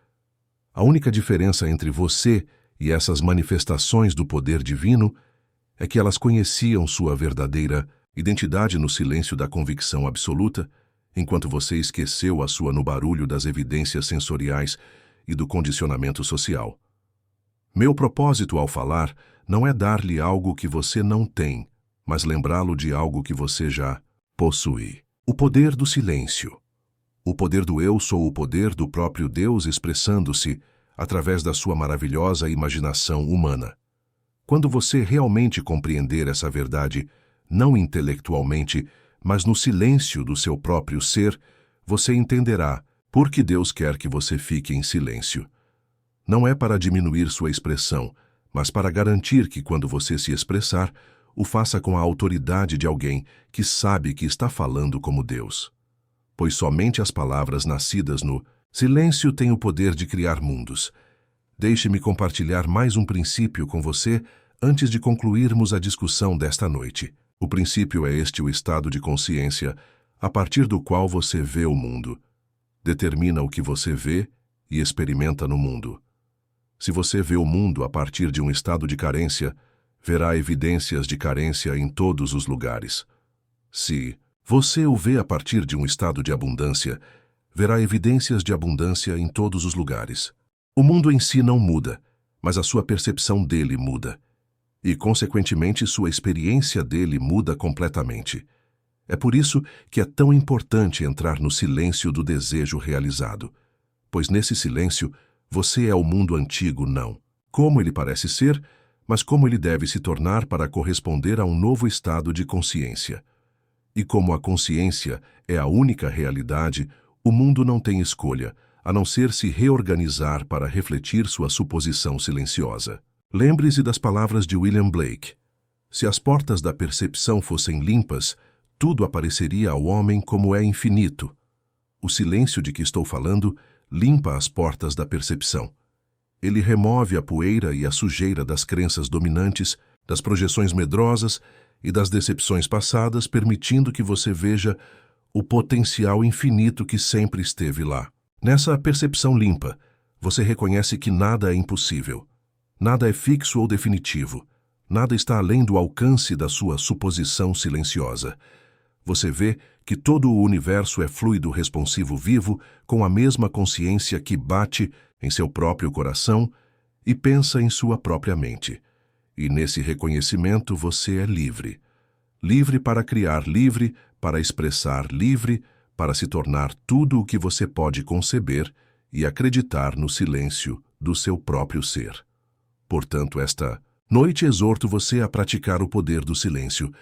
[SPEAKER 1] A única diferença entre você e essas manifestações do poder divino é que elas conheciam sua verdadeira identidade no silêncio da convicção absoluta, enquanto você esqueceu a sua no barulho das evidências sensoriais e do condicionamento social. Meu propósito ao falar não é dar-lhe algo que você não tem, mas lembrá-lo de algo que você já possui. O poder do silêncio. O poder do eu sou o poder do próprio Deus expressando-se através da sua maravilhosa imaginação humana. Quando você realmente compreender essa verdade, não intelectualmente, mas no silêncio do seu próprio ser, você entenderá por que Deus quer que você fique em silêncio. Não é para diminuir sua expressão, mas para garantir que quando você se expressar, o faça com a autoridade de alguém que sabe que está falando como Deus. Pois somente as palavras nascidas no silêncio têm o poder de criar mundos. Deixe-me compartilhar mais um princípio com você antes de concluirmos a discussão desta noite. O princípio é este: o estado de consciência, a partir do qual você vê o mundo. Determina o que você vê e experimenta no mundo. Se você vê o mundo a partir de um estado de carência, verá evidências de carência em todos os lugares. Se você o vê a partir de um estado de abundância, verá evidências de abundância em todos os lugares. O mundo em si não muda, mas a sua percepção dele muda. E, consequentemente, sua experiência dele muda completamente. É por isso que é tão importante entrar no silêncio do desejo realizado, pois nesse silêncio você é o mundo antigo não como ele parece ser, mas como ele deve se tornar para corresponder a um novo estado de consciência. E como a consciência é a única realidade, o mundo não tem escolha, a não ser se reorganizar para refletir sua suposição silenciosa. Lembre-se das palavras de William Blake. Se as portas da percepção fossem limpas, tudo apareceria ao homem como é infinito. O silêncio de que estou falando limpa as portas da percepção. Ele remove a poeira e a sujeira das crenças dominantes, das projeções medrosas e das decepções passadas, permitindo que você veja o potencial infinito que sempre esteve lá. Nessa percepção limpa, você reconhece que nada é impossível. Nada é fixo ou definitivo. Nada está além do alcance da sua suposição silenciosa. Você vê que todo o universo é fluido responsivo vivo, com a mesma consciência que bate em seu próprio coração e pensa em sua própria mente. E nesse reconhecimento você é livre. Livre para criar, livre para expressar, livre para se tornar tudo o que você pode conceber e acreditar no silêncio do seu próprio ser. Portanto, esta noite exorto você a praticar o poder do silêncio,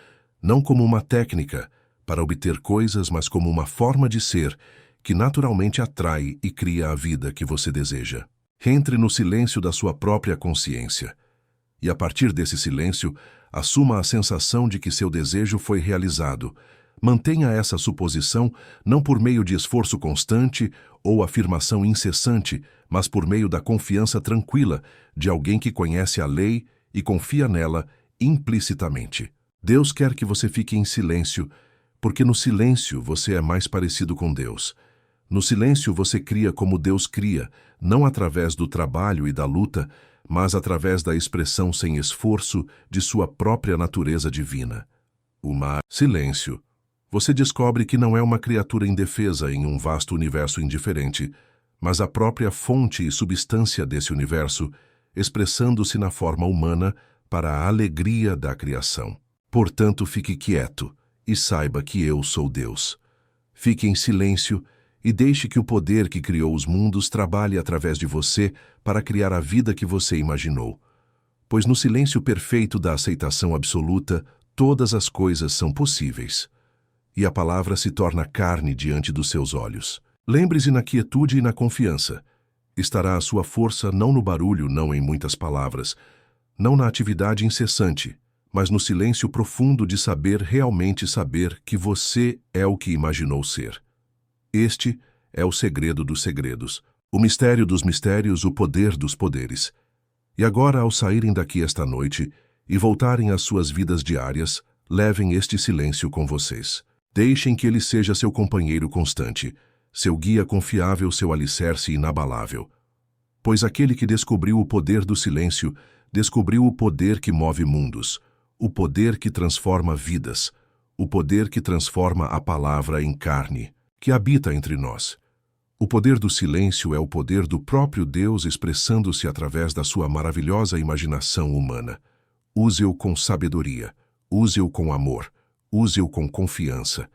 [SPEAKER 1] não como uma técnica para obter coisas, mas como uma forma de ser que naturalmente atrai e cria a vida que você deseja. Entre no silêncio da sua própria consciência e, a partir desse silêncio, assuma a sensação de que seu desejo foi realizado, Mantenha essa suposição não por meio de esforço constante ou afirmação incessante, mas por meio da confiança tranquila de alguém que conhece a lei e confia nela implicitamente. Deus quer que você fique em silêncio, porque no silêncio você é mais parecido com Deus. No silêncio você cria como Deus cria, não através do trabalho e da luta, mas através da expressão sem esforço de sua própria natureza divina. Silêncio. Você descobre que não é uma criatura indefesa em um vasto universo indiferente, mas a própria fonte e substância desse universo, expressando-se na forma humana para a alegria da criação. Portanto, fique quieto e saiba que eu sou Deus. Fique em silêncio e deixe que o poder que criou os mundos trabalhe através de você para criar a vida que você imaginou. Pois no silêncio perfeito da aceitação absoluta, todas as coisas são possíveis. E a palavra se torna carne diante dos seus olhos. Lembre-se na quietude e na confiança. Estará a sua força não no barulho, não em muitas palavras, não na atividade incessante, mas no silêncio profundo de saber realmente saber que você é o que imaginou ser. Este é o segredo dos segredos, o mistério dos mistérios, o poder dos poderes. E agora, ao saírem daqui esta noite e voltarem às suas vidas diárias, levem este silêncio com vocês. Deixem que ele seja seu companheiro constante, seu guia confiável, seu alicerce inabalável. Pois aquele que descobriu o poder do silêncio, descobriu o poder que move mundos, o poder que transforma vidas, o poder que transforma a palavra em carne, que habita entre nós. O poder do silêncio é o poder do próprio Deus expressando-se através da sua maravilhosa imaginação humana. Use-o com sabedoria, use-o com amor, use-o com confiança,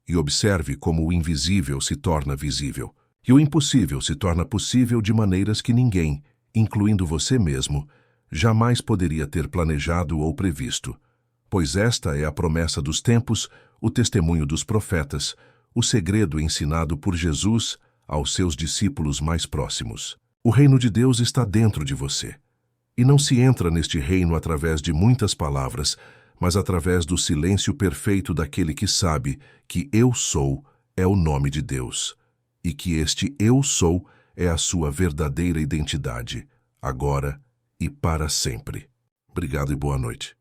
[SPEAKER 1] e observe como o invisível se torna visível, e o impossível se torna possível de maneiras que ninguém, incluindo você mesmo, jamais poderia ter planejado ou previsto. Pois esta é a promessa dos tempos, o testemunho dos profetas, o segredo ensinado por Jesus aos seus discípulos mais próximos. O reino de Deus está dentro de você. E não se entra neste reino através de muitas palavras, mas através do silêncio perfeito daquele que sabe que Eu Sou é o nome de Deus, e que este Eu Sou é a sua verdadeira identidade, agora e para sempre. Obrigado e boa noite.